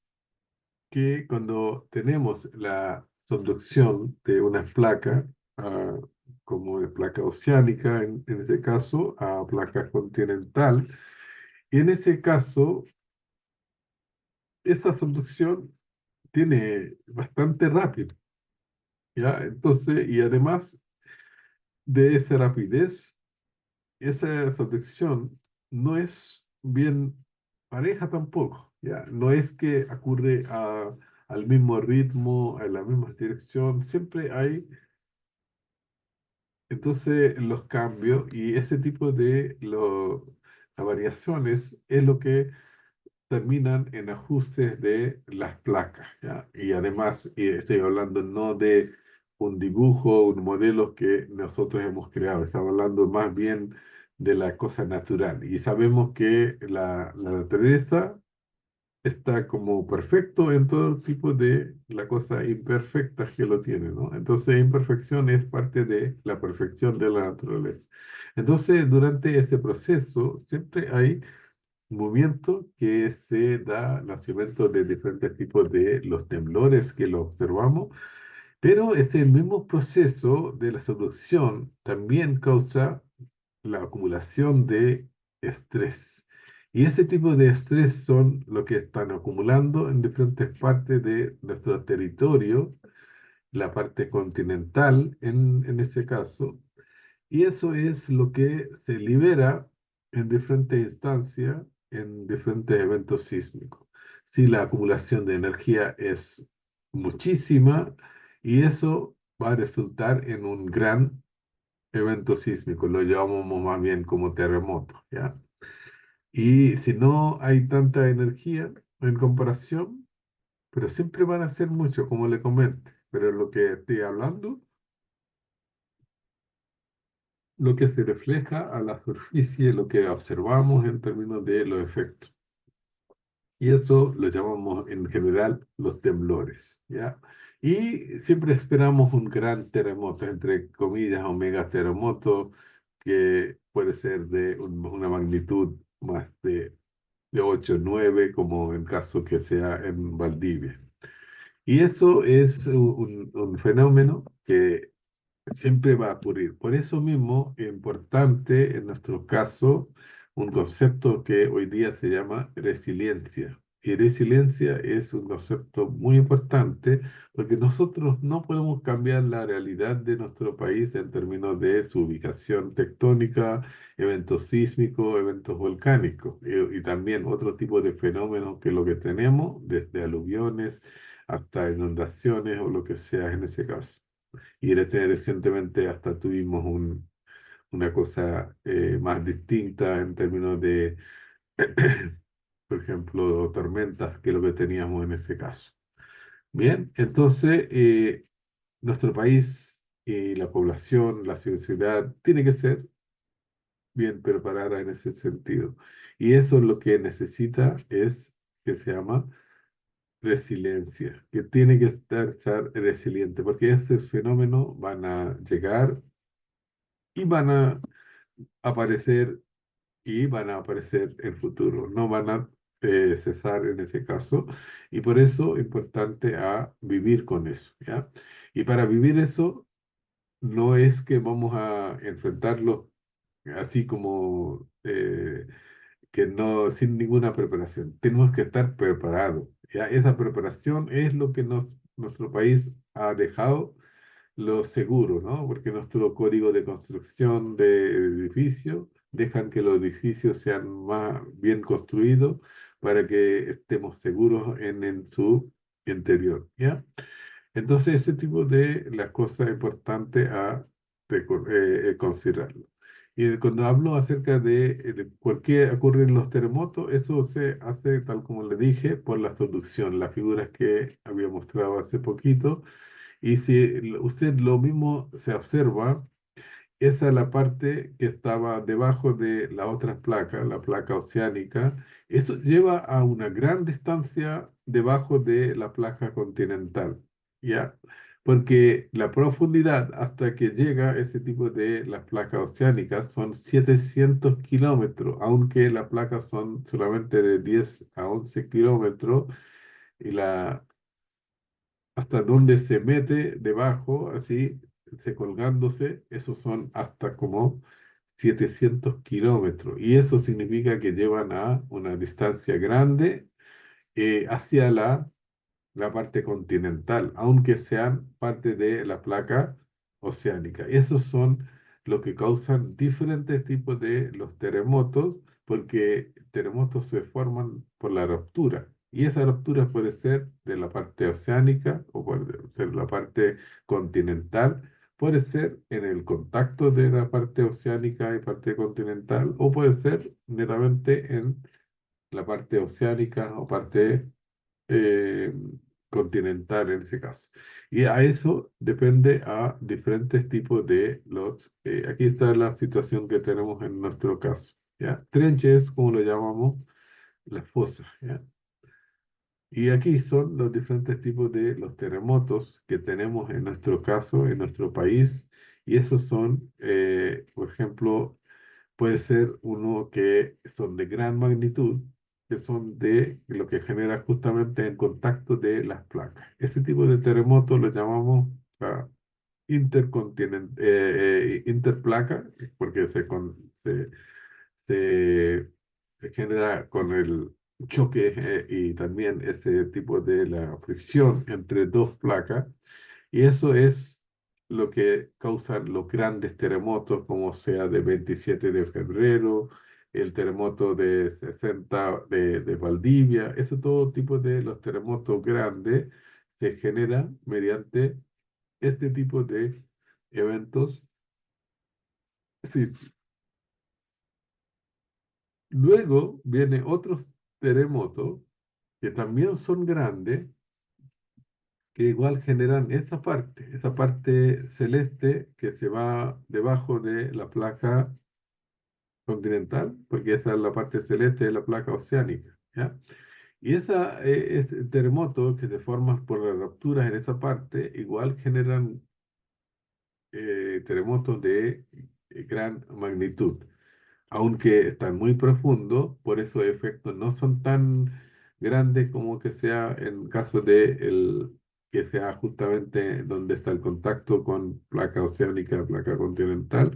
que cuando tenemos la subducción de una placa, ah, como de placa oceánica, en este caso, a placa continental, y en ese caso, esa subducción tiene bastante rápido, ¿ya? Entonces, y además de esa rapidez, esa protección no es bien pareja tampoco, ¿ya? No es que ocurre al mismo ritmo, a la misma dirección, siempre hay entonces los cambios y ese tipo de las variaciones es lo que terminan en ajustes de las placas, ¿ya? Y además, estoy hablando no de un dibujo, un modelo que nosotros hemos creado, estamos hablando más bien de la cosa natural. Y sabemos que la naturaleza está como perfecto en todo tipo de la cosa imperfecta que lo tiene, ¿no? Entonces, imperfección es parte de la perfección de la naturaleza. Entonces, durante ese proceso, siempre hay movimiento que se da nacimiento de diferentes tipos de los temblores que lo observamos, pero este mismo proceso de la subducción también causa la acumulación de estrés. Y ese tipo de estrés son lo que están acumulando en diferentes partes de nuestro territorio, la parte continental en este caso, y eso es lo que se libera en diferentes instancias, en diferentes eventos sísmicos. Si la acumulación de energía es muchísima, y eso va a resultar en un gran evento sísmico, lo llamamos más bien como terremoto, ¿ya? Y si no hay tanta energía en comparación, pero siempre van a ser mucho, como le comenté, pero lo que estoy hablando lo que se refleja a la superficie, lo que observamos en términos de los efectos. Y eso lo llamamos en general los temblores, ¿ya? Y siempre esperamos un gran terremoto, entre comillas, o mega terremoto, que puede ser de una magnitud más de 8 o 9, como en caso que sea en Valdivia. Y eso es un fenómeno que siempre va a ocurrir. Por eso mismo es importante en nuestro caso un concepto que hoy día se llama resiliencia. Y resiliencia es un concepto muy importante porque nosotros no podemos cambiar la realidad de nuestro país en términos de su ubicación tectónica, eventos sísmicos, eventos volcánicos y también otro tipo de fenómenos que lo que tenemos, desde aluviones hasta inundaciones o lo que sea en ese caso. Y recientemente hasta tuvimos una cosa más distinta en términos de, por ejemplo, tormentas que lo que teníamos en ese caso. Bien, entonces nuestro país y la población, la sociedad, tiene que ser bien preparada en ese sentido. Y eso lo que necesita es que se llama resiliencia, que tiene que estar resiliente, porque estos fenómenos van a llegar y van a aparecer y van a aparecer en futuro, no van a cesar en ese caso y por eso es importante a vivir con eso, ¿ya? Y para vivir eso no es que vamos a enfrentarlo así como que no sin ninguna preparación, tenemos que estar preparados, ¿ya? Esa preparación es lo que nuestro país ha dejado lo seguro, ¿no? Porque nuestro código de construcción de edificios dejan que los edificios sean más bien construidos para que estemos seguros en su interior, ¿ya? Entonces, ese tipo de las cosas importantes a considerarlo. Y cuando hablo acerca de por qué ocurren los terremotos, eso se hace, tal como le dije, por la subducción, las figuras que había mostrado hace poquito y si usted lo mismo se observa, esa es la parte que estaba debajo de la otra placa, la placa oceánica. Eso lleva a una gran distancia debajo de la placa continental, ¿ya? Porque la profundidad hasta que llega ese tipo de las placas oceánicas son 700 kilómetros, aunque las placas son solamente de 10 a 11 kilómetros y la hasta donde se mete debajo, así, se colgándose, esos son hasta como 700 kilómetros. Y eso significa que llevan a una distancia grande hacia la parte continental, aunque sean parte de la placa oceánica. Esos son lo que causan diferentes tipos de los terremotos, porque terremotos se forman por la ruptura. Y esa ruptura puede ser de la parte oceánica o puede ser la parte continental, puede ser en el contacto de la parte oceánica y parte continental, o puede ser netamente en la parte oceánica o parte eh, continental en ese caso. Y a eso depende a diferentes tipos de los... aquí está la situación que tenemos en nuestro caso, ¿ya? Trenches, como lo llamamos, las fosas, ¿ya? Y aquí son los diferentes tipos de los terremotos que tenemos en nuestro caso, en nuestro país. Y esos son, por ejemplo, puede ser uno que son de gran magnitud, que son de lo que genera justamente el contacto de las placas. Este tipo de terremotos lo llamamos interplaca, porque se, se genera con el choque y también ese tipo de la fricción entre dos placas. Y eso es lo que causa los grandes terremotos, como sea de 27 de febrero, el terremoto de 60 de Valdivia, ese todo tipo de los terremotos grandes se generan mediante este tipo de eventos. Sí. Luego viene otros terremotos que también son grandes, que igual generan esa parte celeste que se va debajo de la placa continental, porque esa es la parte celeste de la placa oceánica, ¿ya? Y ese terremoto que se forman por las rupturas en esa parte, igual generan terremotos de gran magnitud, aunque están muy profundos, por eso los efectos no son tan grandes como que sea en caso de que sea justamente donde está el contacto con placa oceánica, placa continental.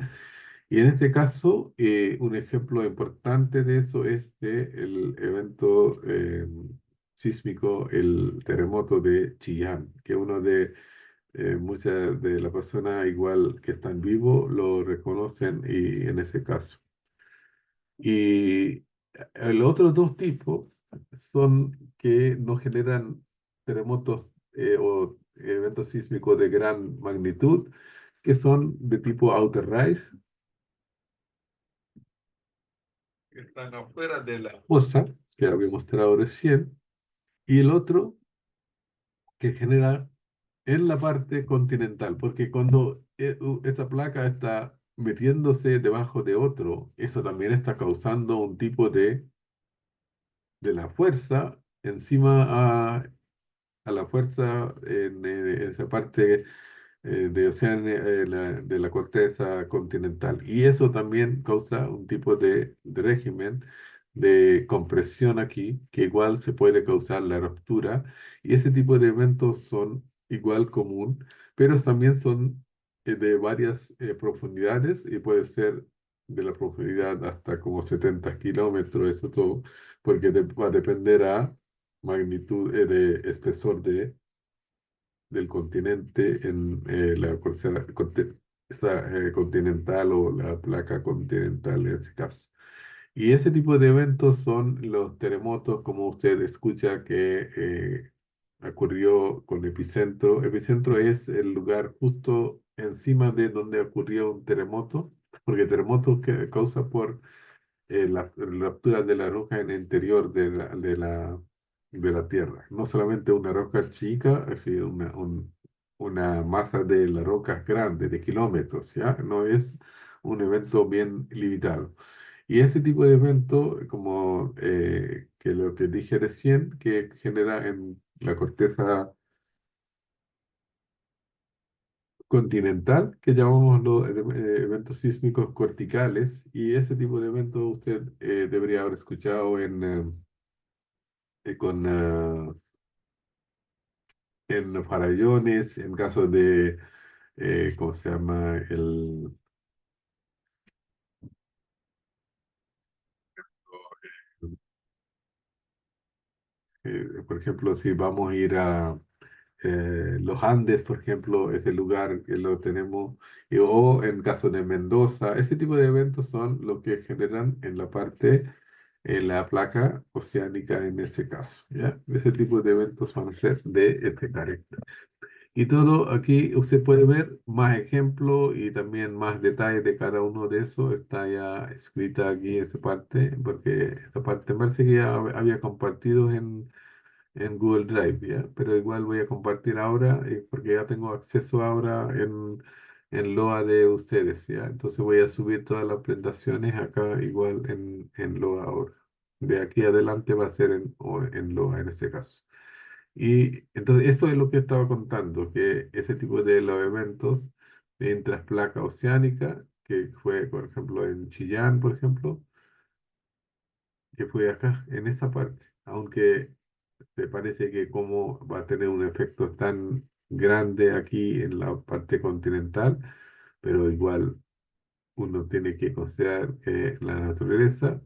Y en este caso, un ejemplo importante de eso es el evento sísmico, el terremoto de Chillán, que uno de muchas de las personas igual que están vivos lo reconocen y en ese caso. Y los otros dos tipos son que no generan terremotos o eventos sísmicos de gran magnitud, que son de tipo outer rise, que están afuera de la fosa, que había mostrado recién, y el otro que genera en la parte continental, porque cuando esta placa está metiéndose debajo de otro, eso también está causando un tipo de la fuerza encima a la fuerza en esa parte de Oceanía, de la corteza continental. Y eso también causa un tipo de régimen de compresión aquí, que igual se puede causar la ruptura. Y ese tipo de eventos son igual común, pero también son de varias profundidades y puede ser de la profundidad hasta como 70 kilómetros, eso todo, porque va a depender a magnitud de espesor del continente en la continental o la placa continental en ese caso. Y ese tipo de eventos son los terremotos, como usted escucha que ocurrió con epicentro. Epicentro es el lugar justo encima de donde ocurrió un terremoto, porque terremotos que causa por la ruptura de la roca en el interior de la Tierra. No solamente una roca chica, es decir, una masa de la roca grande, de kilómetros, ¿ya? No es un evento bien limitado. Y ese tipo de evento, como que lo que dije recién, que genera en la corteza continental, que llamamos los eventos sísmicos corticales, y ese tipo de eventos usted debería haber escuchado en farallones, en caso de, ¿cómo se llama? Por ejemplo, si vamos a ir a los Andes, por ejemplo, ese lugar que lo tenemos, o en caso de Mendoza, ese tipo de eventos son los que generan en la parte, en la placa oceánica en este caso, ¿ya? Ese tipo de eventos van a ser de este carácter. Y todo aquí usted puede ver más ejemplos y también más detalles de cada uno de esos. Está ya escrita aquí esa parte, porque esta parte me parece que ya había compartido en Google Drive, ¿ya? Pero igual voy a compartir ahora porque ya tengo acceso ahora en LOA de ustedes, ¿ya? Entonces voy a subir todas las presentaciones acá igual en LOA ahora. De aquí adelante va a ser en LOA en este caso. Y entonces eso es lo que estaba contando, que ese tipo de los eventos en trasplaca oceánica, que fue, por ejemplo, en Chillán, por ejemplo, que fue acá, en esa parte, aunque te parece que como va a tener un efecto tan grande aquí en la parte continental, pero igual uno tiene que considerar que la naturaleza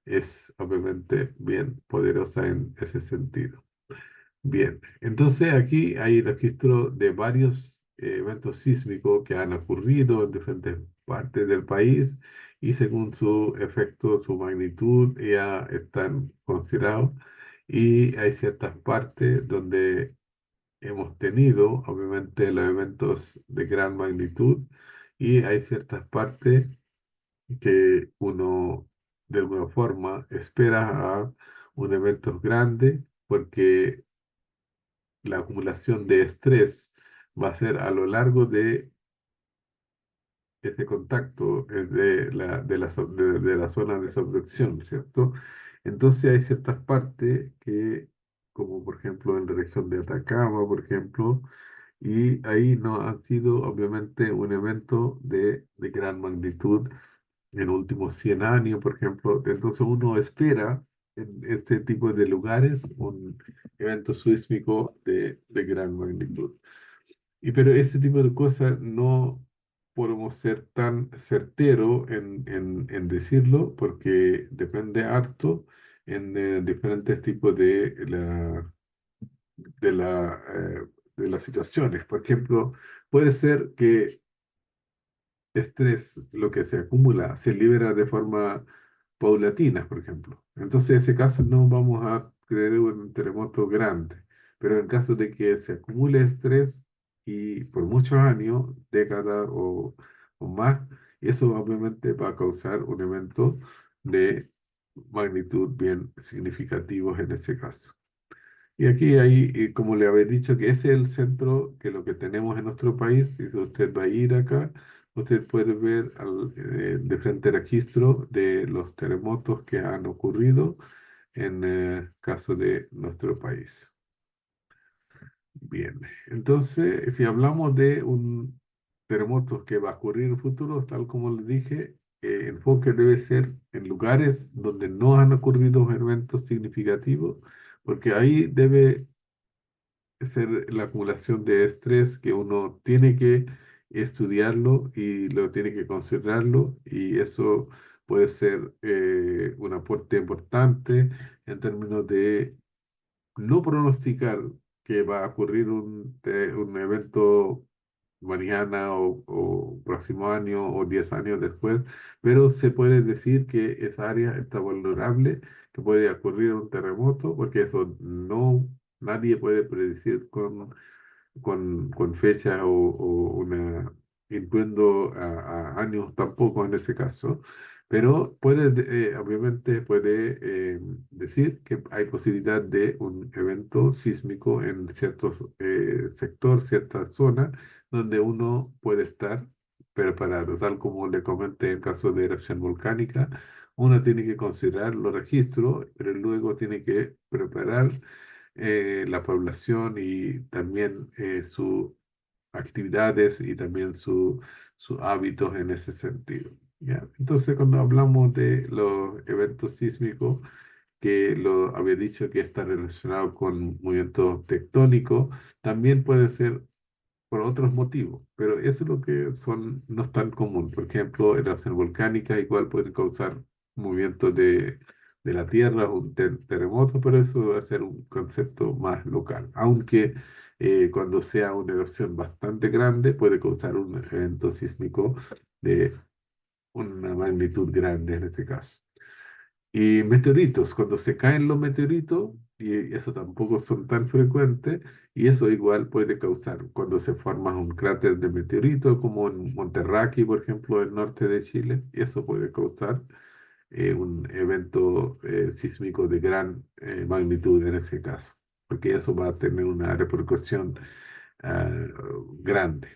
es obviamente bien poderosa en ese sentido. Bien, entonces aquí hay registro de varios eventos sísmicos que han ocurrido en diferentes partes del país y según su efecto, su magnitud ya están considerados y hay ciertas partes donde hemos tenido obviamente los eventos de gran magnitud y hay ciertas partes que uno de alguna forma espera a un evento grande porque la acumulación de estrés va a ser a lo largo de ese contacto de la zona de subducción, ¿cierto? Entonces hay ciertas partes que, como por ejemplo en la región de Atacama, por ejemplo, y ahí no ha sido obviamente un evento de gran magnitud en los últimos 100 años, por ejemplo. Entonces uno espera en este tipo de lugares un evento sísmico de gran magnitud. Pero ese tipo de cosas no podemos ser tan certeros en decirlo porque depende harto en diferentes tipos de las situaciones. Por ejemplo, puede ser que estrés, lo que se acumula, se libera de forma paulatina, por ejemplo. Entonces, en ese caso no vamos a tener un terremoto grande, pero en caso de que se acumule estrés y por muchos años, décadas o más, eso obviamente va a causar un evento de magnitud bien significativos en ese caso. Y aquí hay, como le habéis dicho, que ese es el centro que lo que tenemos en nuestro país. Si usted va a ir acá, usted puede ver de frente registro de los terremotos que han ocurrido en caso de nuestro país. Bien, entonces, si hablamos de un terremoto que va a ocurrir en el futuro, tal como le dije, el enfoque debe ser en lugares donde no han ocurrido eventos significativos, porque ahí debe ser la acumulación de estrés que uno tiene que estudiarlo y lo tiene que considerarlo y eso puede ser un aporte importante en términos de no pronosticar que va a ocurrir un evento mañana o próximo año o 10 años después, pero se puede decir que esa área está vulnerable, que puede ocurrir un terremoto, porque eso no, nadie puede predecir con fecha o una, incluyendo a años tampoco en ese caso, pero puede, obviamente puede decir que hay posibilidad de un evento sísmico en ciertos sector, cierta zona, donde uno puede estar preparado, tal como le comenté en caso de erupción volcánica. Uno tiene que considerar los registros, pero luego tiene que preparar la población y también sus actividades y también sus hábitos en ese sentido. ¿Ya? Entonces, cuando hablamos de los eventos sísmicos, que lo había dicho que está relacionado con movimientos tectónicos, también puede ser por otros motivos, pero eso es lo que son, no es tan común. Por ejemplo, erupción volcánica igual puede causar movimientos de la Tierra, un terremoto, pero eso va a ser un concepto más local. Aunque cuando sea una erupción bastante grande, puede causar un evento sísmico de una magnitud grande en este caso. Y meteoritos, cuando se caen los meteoritos, y eso tampoco son tan frecuentes, y eso igual puede causar, cuando se forma un cráter de meteorito, como en Monterraqui, por ejemplo, el norte de Chile, eso puede causar un evento sísmico de gran magnitud en ese caso, porque eso va a tener una repercusión ah, grande.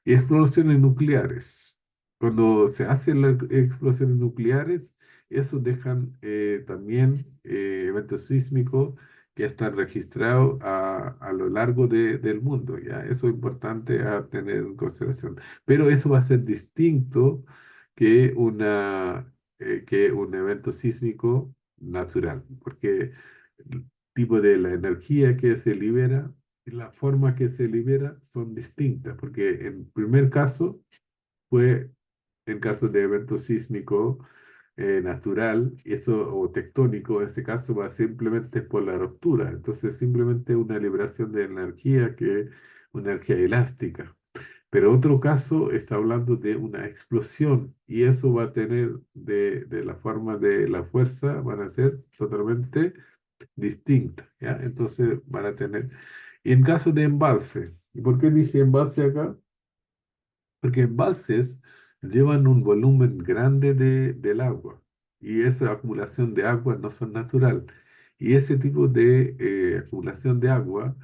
Y explosiones nucleares. Cuando se hacen las explosiones nucleares, eso dejan también eventos sísmicos que están registrados a lo largo del mundo, ¿ya? Eso es importante a tener en consideración. Pero eso va a ser distinto que que un evento sísmico natural, porque el tipo de la energía que se libera y la forma que se libera son distintas, porque en primer caso fue en caso de evento sísmico natural, eso o tectónico, en este caso va simplemente por la ruptura, entonces simplemente una liberación de energía que es una energía elástica. Pero otro caso está hablando de una explosión y eso va a tener de la forma de la fuerza, van a ser totalmente distintas, ¿ya? Entonces van a tener y en caso de embalse, ¿y por qué dice embalse acá? Porque embalses llevan un volumen grande del agua y esa acumulación de agua no son natural. Y ese tipo de acumulación de agua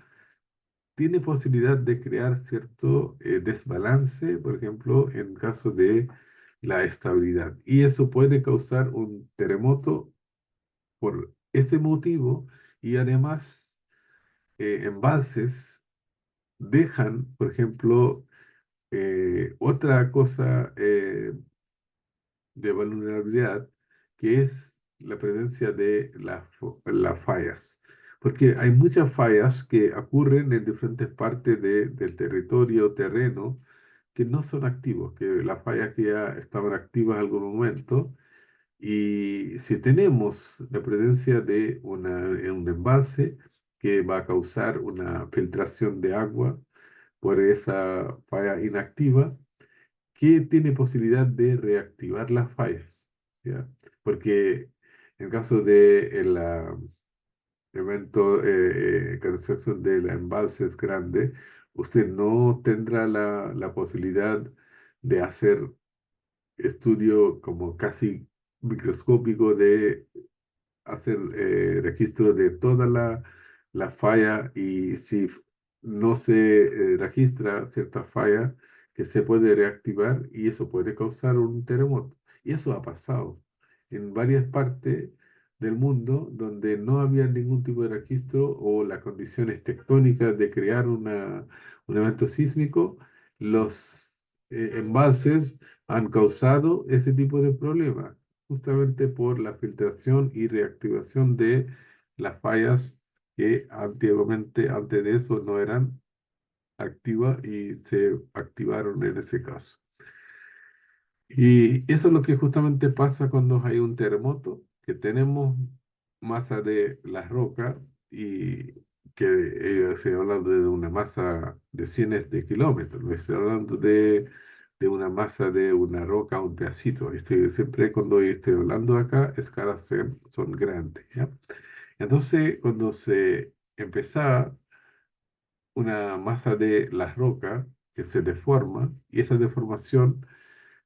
tiene posibilidad de crear cierto desbalance, por ejemplo, en caso de la estabilidad. Y eso puede causar un terremoto por ese motivo y además embalses dejan, por ejemplo, otra cosa de vulnerabilidad, que es la presencia de las fallas. Porque hay muchas fallas que ocurren en diferentes partes del territorio, terreno, que no son activos, que las fallas que ya estaban activas en algún momento. Y si tenemos la presencia de un embalse que va a causar una filtración de agua por esa falla inactiva, que tiene posibilidad de reactivar las fallas, ¿ya? Porque en caso de evento, construcción del embalse es grande, usted no tendrá la posibilidad de hacer estudio como casi microscópico de hacer registro de toda la falla y si no se registra cierta falla que se puede reactivar y eso puede causar un terremoto. Y eso ha pasado en varias partes del mundo donde no había ningún tipo de registro o las condiciones tectónicas de crear un evento sísmico, los embalses han causado ese tipo de problemas justamente por la filtración y reactivación de las fallas que antiguamente, antes de eso, no eran activas y se activaron en ese caso. Y eso es lo que justamente pasa cuando hay un terremoto, que tenemos masa de la roca y que estoy hablando de una masa de cientos de kilómetros, no estoy hablando de una masa de una roca, un pedacito. Siempre cuando estoy hablando acá, escalas son grandes, ¿ya? Entonces, cuando se empezaba una masa de la roca que se deforma, y esa deformación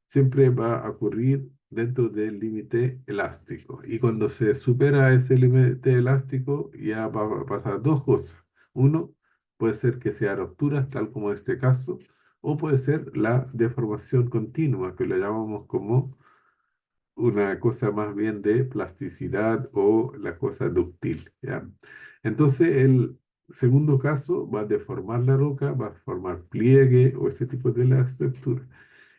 siempre va a ocurrir dentro del límite elástico. Y cuando se supera ese límite elástico, ya va a pasar dos cosas. Uno, puede ser que sea rupturas, tal como en este caso, o puede ser la deformación continua, que le llamamos como una cosa más bien de plasticidad o la cosa dúctil, ¿ya? Entonces, el segundo caso va a deformar la roca, va a formar pliegue o ese tipo de la estructura.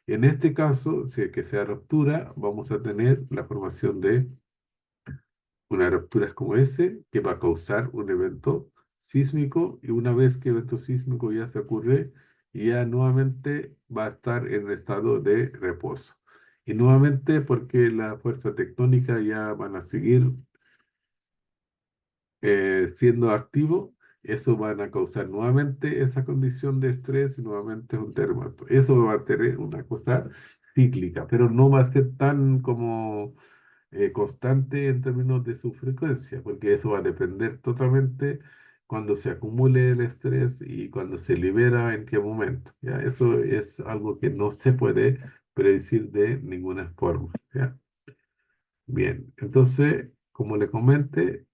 En este caso, si es que sea ruptura, vamos a tener la formación de una ruptura como ese, que va a causar un evento sísmico, y una vez que el evento sísmico ya se ocurre, ya nuevamente va a estar en estado de reposo. Y nuevamente porque la fuerza tectónica ya van a seguir siendo activo, eso van a causar nuevamente esa condición de estrés y nuevamente un terremoto. Eso va a tener una cosa cíclica, pero no va a ser tan como constante en términos de su frecuencia, porque eso va a depender totalmente cuando se acumule el estrés y cuando se libera en qué momento, ¿ya? Eso es algo que no se puede predecir de ninguna forma, ¿ya? Bien, entonces, como le comenté,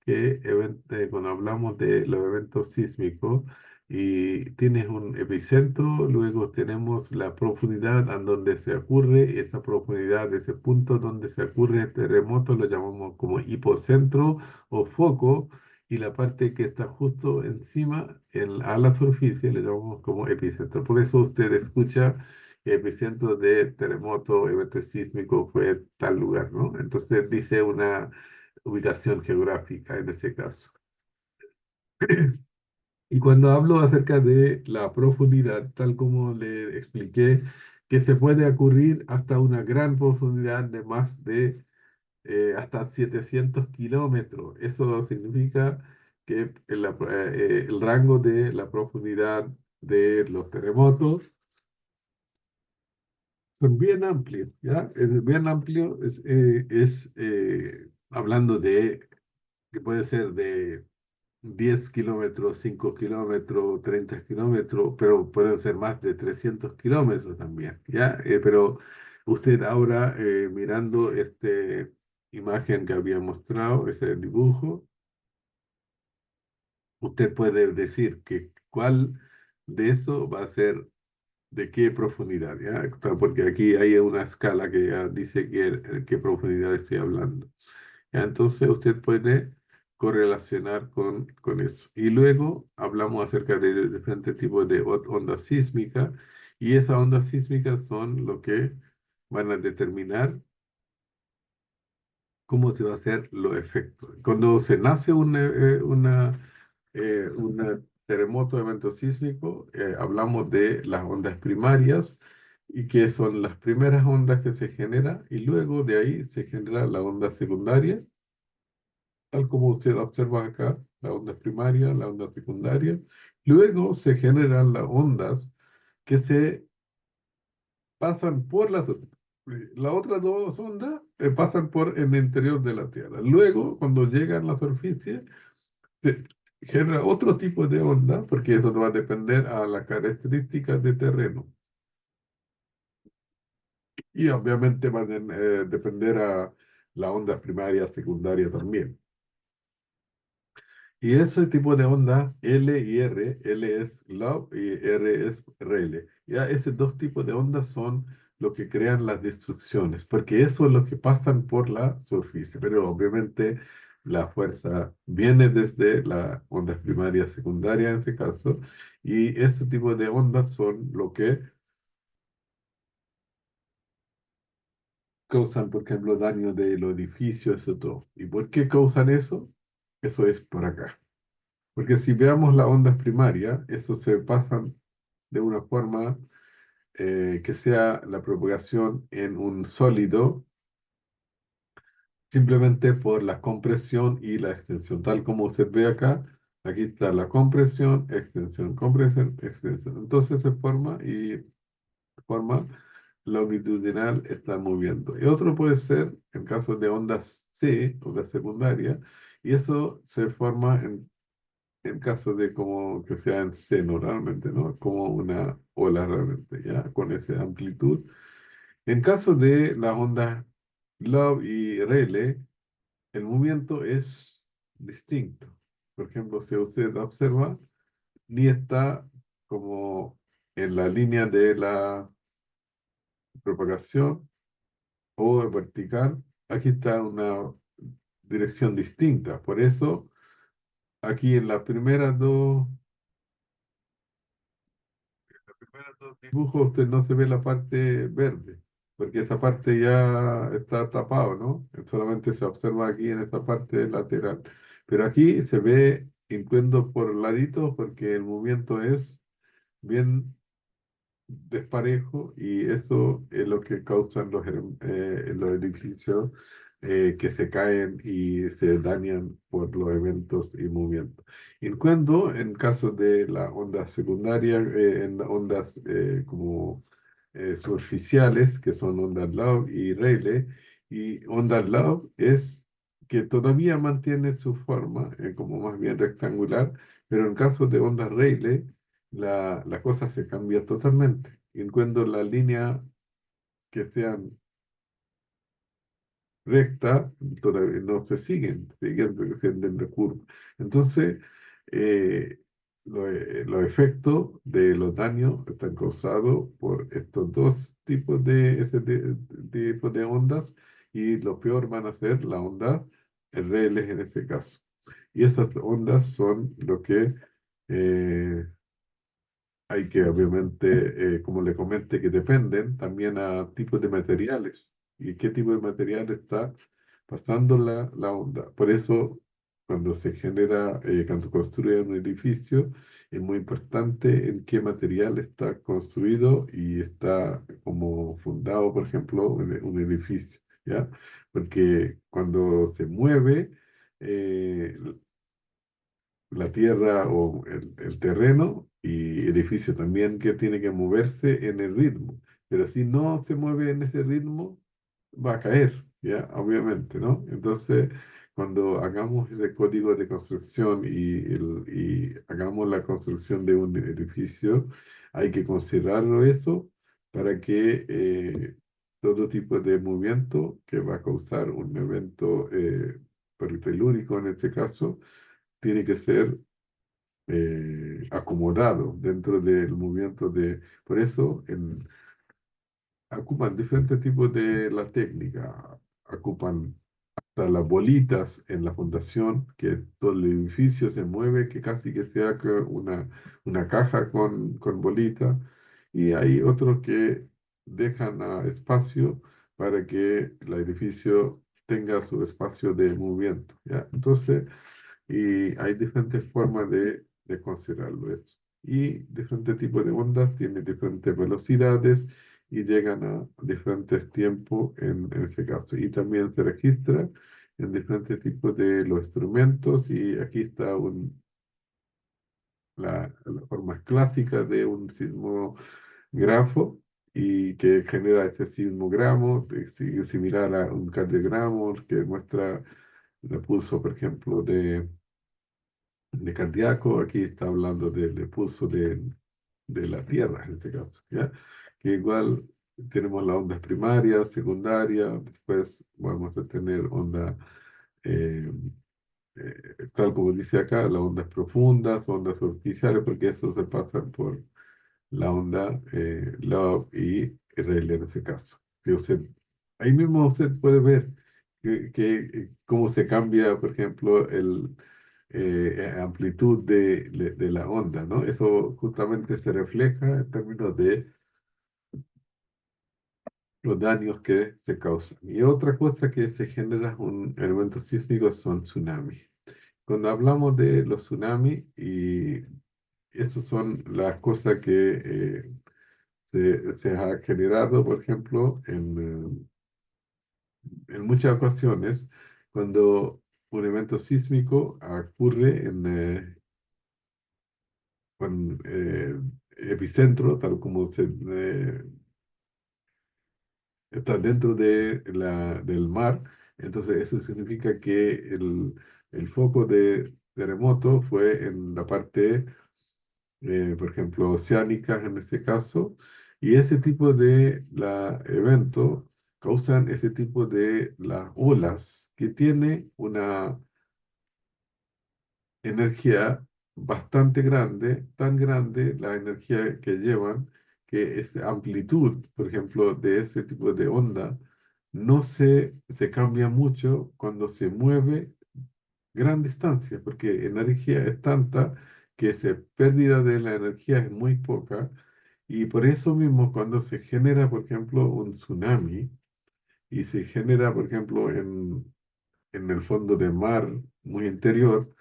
cuando hablamos de los eventos sísmicos y tienes un epicentro, luego tenemos la profundidad en donde se ocurre, esa profundidad, ese punto donde se ocurre el terremoto, lo llamamos como hipocentro o foco, y la parte que está justo encima, a la superficie, le llamamos como epicentro. Por eso usted escucha el epicentro de terremoto, evento sísmico fue tal lugar, ¿no? Entonces dice una ubicación geográfica en ese caso. Y cuando hablo acerca de la profundidad, tal como le expliqué, que se puede ocurrir hasta una gran profundidad de más de hasta 700 kilómetros. Eso significa que el rango de la profundidad de los terremotos son bien amplios, ¿ya? Es bien amplio, hablando de que puede ser de 10 kilómetros, 5 kilómetros, 30 kilómetros, pero pueden ser más de 300 kilómetros también, ¿ya? Pero usted ahora, mirando esta imagen que había mostrado, ese dibujo, usted puede decir que cuál de eso va a ser de qué profundidad, ¿ya? Porque aquí hay una escala que ya dice qué profundidad estoy hablando. Ya, entonces usted puede correlacionar con eso. Y luego hablamos acerca de diferentes tipos de ondas sísmicas y esas ondas sísmicas son lo que van a determinar cómo se va a hacer los efectos. Cuando se nace un terremoto, evento sísmico, hablamos de las ondas primarias y que son las primeras ondas que se generan y luego de ahí se genera la onda secundaria, tal como usted observa acá, la onda primaria, la onda secundaria. Luego se generan las ondas que se pasan por las otras dos ondas, pasan por el interior de la Tierra. Luego, cuando llegan a la superficie, se genera otro tipo de onda, porque eso va a depender a las características de terreno. Y obviamente van a depender a la onda primaria, secundaria también. Y ese tipo de onda, L y R, L es love y R es Rayleigh. Ya esos dos tipos de ondas son lo que crean las destrucciones, porque eso es lo que pasan por la superficie. Pero obviamente la fuerza viene desde la onda primaria, secundaria en ese caso, y este tipo de ondas son lo que causan, por ejemplo, daño de los edificios, eso todo. ¿Y por qué causan eso? Eso es por acá. Porque si veamos las ondas primarias, eso se pasan de una forma que sea la propagación en un sólido simplemente por la compresión y la extensión. Tal como usted ve acá, aquí está la compresión, extensión. Entonces se forma y forma longitudinal está moviendo. Y otro puede ser en caso de ondas C, ondas secundarias, y eso se forma en caso de como que sea en seno realmente, ¿no? Como una ola realmente, ¿ya? Con esa amplitud. En caso de las ondas Love y Rayleigh, el movimiento es distinto. Por ejemplo, si usted observa, ni está como en la línea de la propagación o vertical, aquí está una dirección distinta. Por eso, aquí en las primeras dos dibujo usted no se ve la parte verde, porque esa parte ya está tapado, ¿no? Solamente se observa aquí en esta parte lateral. Pero aquí se ve incluido por laditos porque el movimiento es bien desparejo y eso es lo que causan los edificios que se caen y se dañan por los eventos y movimientos. Y cuando en caso de la onda secundaria, en ondas como superficiales, que son ondas Love y Rayleigh, y ondas Love es que todavía mantiene su forma como más bien rectangular, pero en caso de ondas Rayleigh, la cosa se cambia totalmente. Y cuando la línea que sean recta, todavía no se siguen siendo de curva. Entonces, eh, los efectos de los daños están causados por estos dos tipos tipo de ondas y lo peor van a ser las ondas reales en este caso. Y esas ondas son lo que hay que obviamente, como le comenté, que dependen también a tipos de materiales y qué tipo de material está pasando la onda. Por eso, cuando se genera, cuando construye un edificio, es muy importante en qué material está construido y está como fundado, por ejemplo, un edificio, ¿ya? Porque cuando se mueve, eh, la tierra o el terreno y edificio también que tiene que moverse en el ritmo. Pero si no se mueve en ese ritmo, va a caer, ¿ya? Obviamente, ¿no? Entonces, cuando hagamos ese código de construcción y hagamos la construcción de un edificio, hay que considerarlo eso para que todo tipo de movimiento que va a causar un evento telúrico en este caso, tiene que ser acomodado dentro del movimiento de... Por eso ocupan diferentes tipos de la técnica. Ocupan Están las bolitas en la fundación, que todo el edificio se mueve, que casi que sea que una caja con bolitas. Y hay otros que dejan espacio para que el edificio tenga su espacio de movimiento, ¿ya? Entonces, y hay diferentes formas de considerarlo eso. Y diferentes tipos de ondas tienen diferentes velocidades y llegan a diferentes tiempos en ese caso. Y también se registra en diferentes tipos de los instrumentos. Y aquí está la forma clásica de un sismógrafo y que genera este sismogramo, similar a un cardiogramo que muestra el pulso, por ejemplo, de cardíaco. Aquí está hablando del pulso de la Tierra, en este caso, ¿ya? Que igual tenemos las ondas primarias, secundarias, después vamos a tener ondas, eh, tal como dice acá, las ondas profundas, ondas superficiales, porque eso se pasa por la onda Love y Rayleigh en ese caso. Si usted, ahí mismo usted puede ver cómo se cambia, por ejemplo, amplitud de la onda, ¿no? Eso justamente se refleja en términos de los daños que se causan. Y otra cosa que se genera un evento sísmico son tsunamis. Cuando hablamos de los tsunamis, y esas son las cosas que se ha generado, por ejemplo, en muchas ocasiones, cuando un evento sísmico ocurre con epicentro, tal como está dentro del mar. Entonces eso significa que el foco de terremoto fue en la parte, por ejemplo, oceánica en este caso, y ese tipo de eventos causan ese tipo de las olas que tiene una energía bastante grande, tan grande la energía que llevan, que esta amplitud, por ejemplo, de ese tipo de onda, no se cambia mucho cuando se mueve gran distancia, porque energía es tanta que esa pérdida de la energía es muy poca, y por eso mismo cuando se genera, por ejemplo, un tsunami, y se genera, por ejemplo, en el fondo del mar muy interior,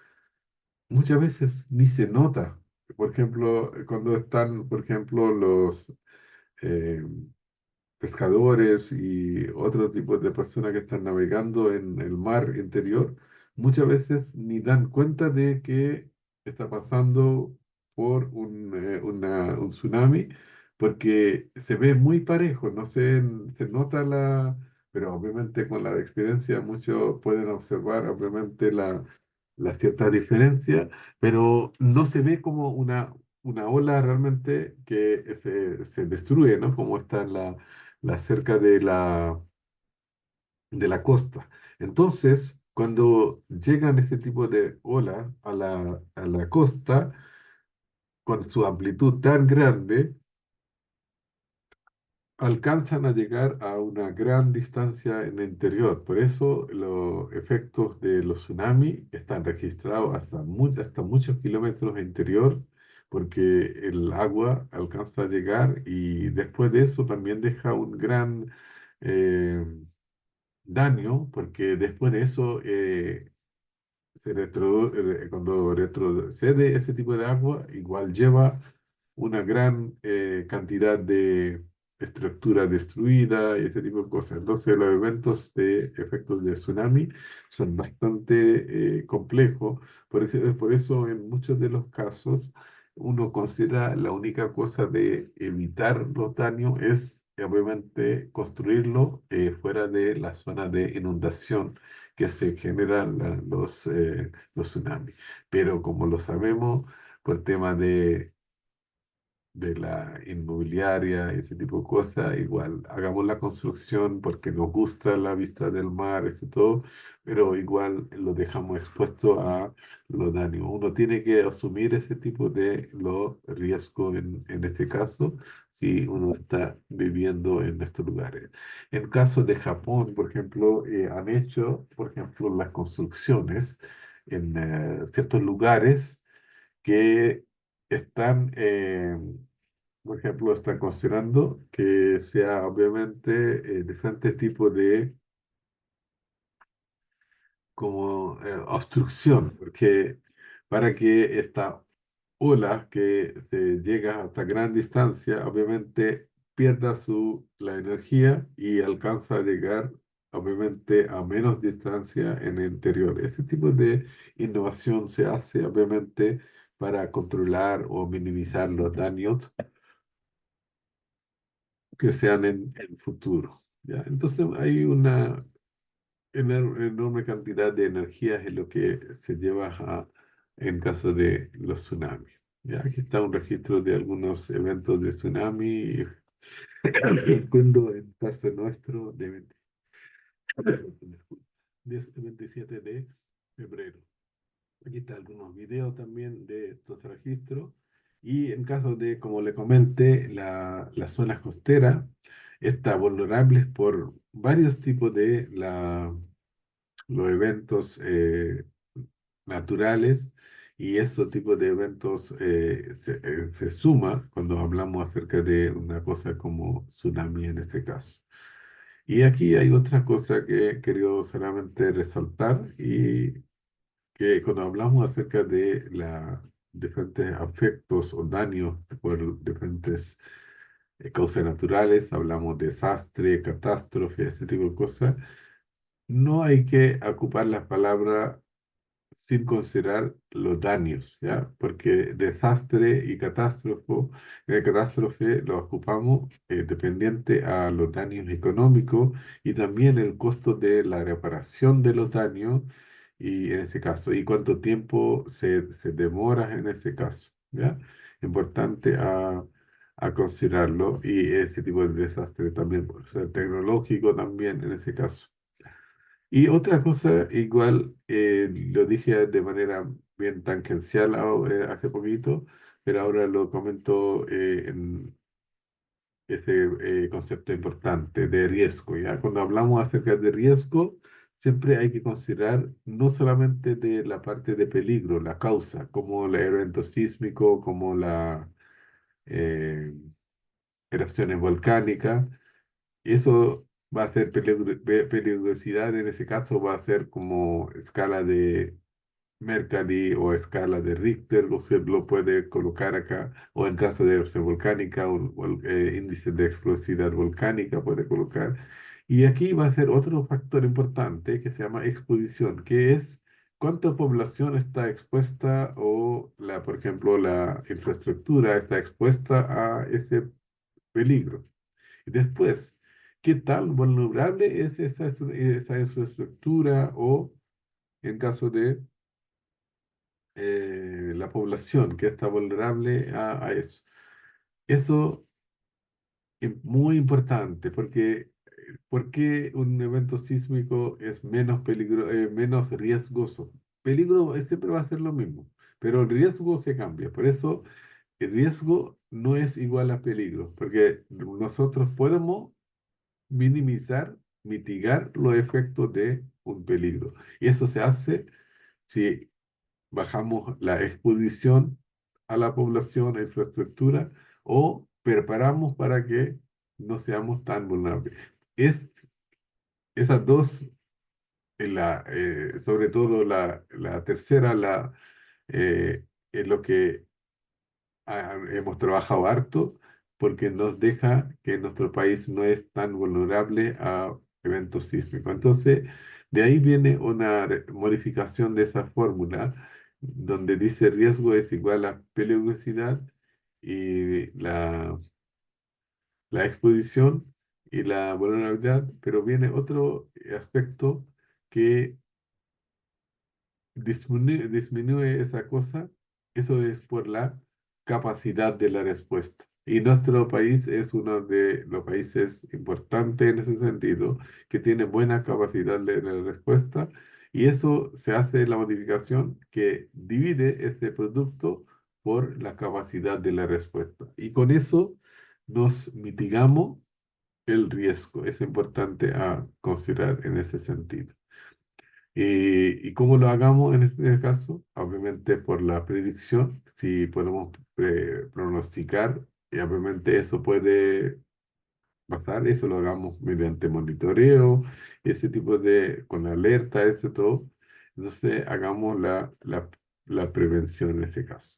muchas veces ni se nota. Por ejemplo, cuando están, por ejemplo, los eh, pescadores y otro tipo de personas que están navegando en el mar interior, muchas veces ni dan cuenta de que está pasando por un tsunami, porque se ve muy parejo, no se nota pero obviamente con la experiencia muchos pueden observar obviamente la cierta diferencia, pero no se ve como una ola realmente que se destruye, ¿no? Como está cerca de la costa. Entonces, cuando llegan ese tipo de olas a la costa, con su amplitud tan grande, alcanzan a llegar a una gran distancia en el interior. Por eso los efectos de los tsunamis están registrados hasta muchos kilómetros de interior, porque el agua alcanza a llegar y después de eso también deja un gran eh, daño, porque después de eso cuando retrocede ese tipo de agua, igual lleva una gran cantidad de estructura destruida y ese tipo de cosas. Entonces, los eventos de efectos de tsunami son bastante complejos. Por eso, en muchos de los casos, uno considera la única cosa de evitar los daños es, obviamente, construirlo fuera de la zona de inundación que se generan los tsunamis. Pero como lo sabemos, por tema de la inmobiliaria, ese tipo de cosas, igual hagamos la construcción porque nos gusta la vista del mar, eso todo, pero igual lo dejamos expuesto a los daños. Uno tiene que asumir ese tipo de los riesgos en este caso, si uno está viviendo en estos lugares. En caso de Japón, por ejemplo, han hecho, por ejemplo, las construcciones en ciertos lugares que están, por ejemplo, están considerando que sea obviamente diferentes tipos de como obstrucción, porque para que esta ola que se llega hasta gran distancia, obviamente pierda la energía y alcanza a llegar obviamente a menos distancia en el interior. Ese tipo de innovación se hace obviamente para controlar o minimizar los daños que sean en el futuro. ¿Ya? Entonces hay una enorme cantidad de energías en lo que se lleva en caso de los tsunamis. ¿Ya? Aquí está un registro de algunos eventos de tsunami. Recuerdo el caso nuestro de 27 de febrero. Aquí está algunos videos también de estos registros. Y en caso de, como le comenté, las zonas costeras están vulnerables por varios tipos de los eventos naturales y esos tipos de eventos se suma cuando hablamos acerca de una cosa como tsunami en este caso. Y aquí hay otra cosa que quería solamente resaltar y que cuando hablamos acerca de los diferentes afectos o daños por diferentes causas naturales, hablamos de desastre, catástrofe, ese tipo de cosas, no hay que ocupar las palabras sin considerar los daños, ¿ya? Porque desastre y catástrofe lo ocupamos dependiente a los daños económicos y también el costo de la reparación de los daños y en ese caso, y cuánto tiempo se demora en ese caso, ¿ya? Importante a considerarlo y ese tipo de desastre también puede ser tecnológico también en ese caso. Y otra cosa, igual lo dije de manera bien tangencial hace poquito, pero ahora lo comento en ese concepto importante de riesgo. ¿Ya? Cuando hablamos acerca de riesgo, siempre hay que considerar no solamente de la parte de peligro, la causa, como el evento sísmico, como las erupciones volcánicas, eso va a ser peligrosidad, en ese caso va a ser como escala de Mercalli o escala de Richter, usted lo puede colocar acá, o en caso de erupción volcánica, índice de explosividad volcánica puede colocar. Y aquí va a ser otro factor importante que se llama exposición, que es cuánta población está expuesta o, por ejemplo, la infraestructura está expuesta a ese peligro. Y después, ¿qué tan vulnerable es esa infraestructura o en caso de la población que está vulnerable a eso? Eso es muy importante porque ¿por qué un evento sísmico es menos riesgoso? Peligro siempre va a ser lo mismo, pero el riesgo se cambia. Por eso el riesgo no es igual a peligro, porque nosotros podemos minimizar, mitigar los efectos de un peligro. Y eso se hace si bajamos la exposición a la población, a infraestructura, o preparamos para que no seamos tan vulnerables. Es, esas dos, sobre todo la tercera, es lo que hemos trabajado harto porque nos deja que nuestro país no es tan vulnerable a eventos sísmicos. Entonces, de ahí viene una modificación de esa fórmula donde dice riesgo es igual a peligrosidad y la exposición y la vulnerabilidad, pero viene otro aspecto que disminuye esa cosa, eso es por la capacidad de la respuesta. Y nuestro país es uno de los países importantes en ese sentido, que tiene buena capacidad de la respuesta, y eso se hace la modificación que divide ese producto por la capacidad de la respuesta. Y con eso nos mitigamos el riesgo. Es importante a considerar en ese sentido. ¿Y cómo lo hagamos en este caso? Obviamente por la predicción, si podemos pronosticar, y obviamente eso puede pasar, eso lo hagamos mediante monitoreo, ese tipo de, con alerta, eso todo. Entonces hagamos la prevención en ese caso.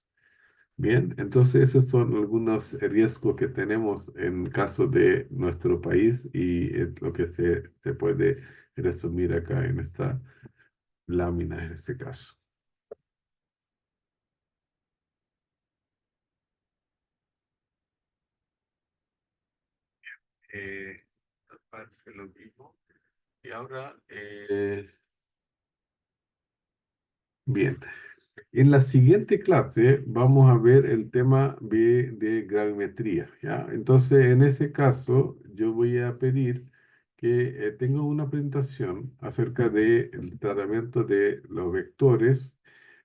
Bien, entonces esos son algunos riesgos que tenemos en caso de nuestro país y es lo que se puede resumir acá en esta lámina en este caso. Eh, Parece lo mismo. Y ahora, bien, en la siguiente clase vamos a ver el tema de gravimetría, ¿ya? Entonces, en ese caso, yo voy a pedir que tenga una presentación acerca del tratamiento de los vectores,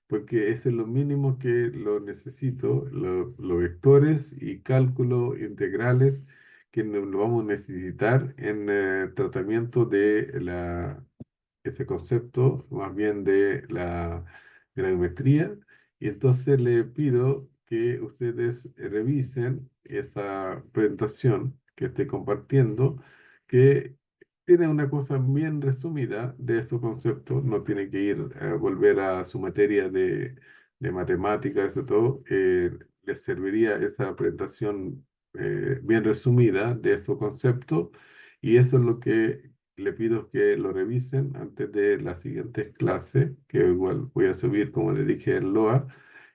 porque ese es lo mínimo que lo necesito, los vectores y cálculos integrales que lo vamos a necesitar en tratamiento de ese concepto, más bien de la gravimetría, y entonces le pido que ustedes revisen esa presentación que estoy compartiendo, que tiene una cosa bien resumida de estos conceptos, no tiene que ir a volver a su materia de matemáticas, eso todo, les serviría esa presentación bien resumida de estos conceptos, y eso es lo que le pido que lo revisen antes de la siguiente clase, que igual voy a subir, como le dije, en LOA,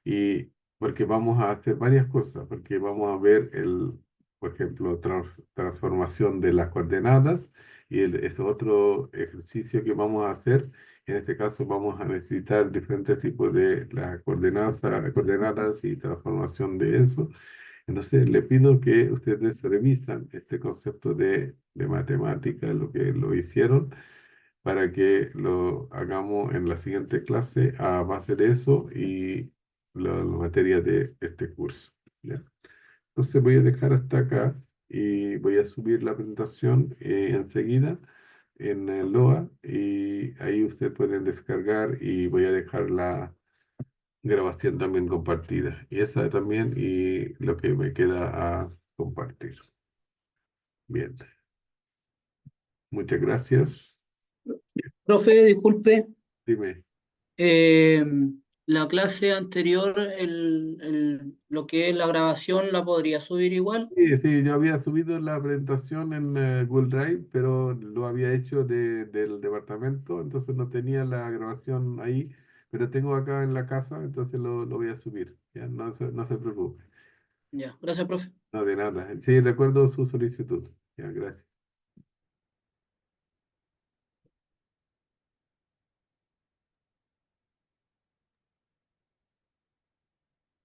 y porque vamos a hacer varias cosas, porque vamos a ver por ejemplo, transformación de las coordenadas, y es otro ejercicio que vamos a hacer. En este caso vamos a necesitar diferentes tipos de las coordenadas y transformación de eso. Entonces, le pido que ustedes revisan este concepto de matemática, lo que lo hicieron, para que lo hagamos en la siguiente clase a base de eso y la materia de este curso. ¿Ya? Entonces, voy a dejar hasta acá y voy a subir la presentación enseguida en el LOA, y ahí ustedes pueden descargar, y voy a dejar la grabación también compartida. Y esa también, y lo que me queda a compartir. Bien, muchas gracias. Profe, disculpe, Dime. eh, la clase anterior, lo que es la grabación, ¿la podría subir igual? Sí, sí, yo había subido la presentación en Google Drive, pero lo había hecho del departamento, entonces no tenía la grabación ahí, pero tengo acá en la casa, entonces lo voy a subir. Ya, no se preocupe. Ya, gracias, profe. No, de nada. Sí, recuerdo su solicitud. Ya, gracias.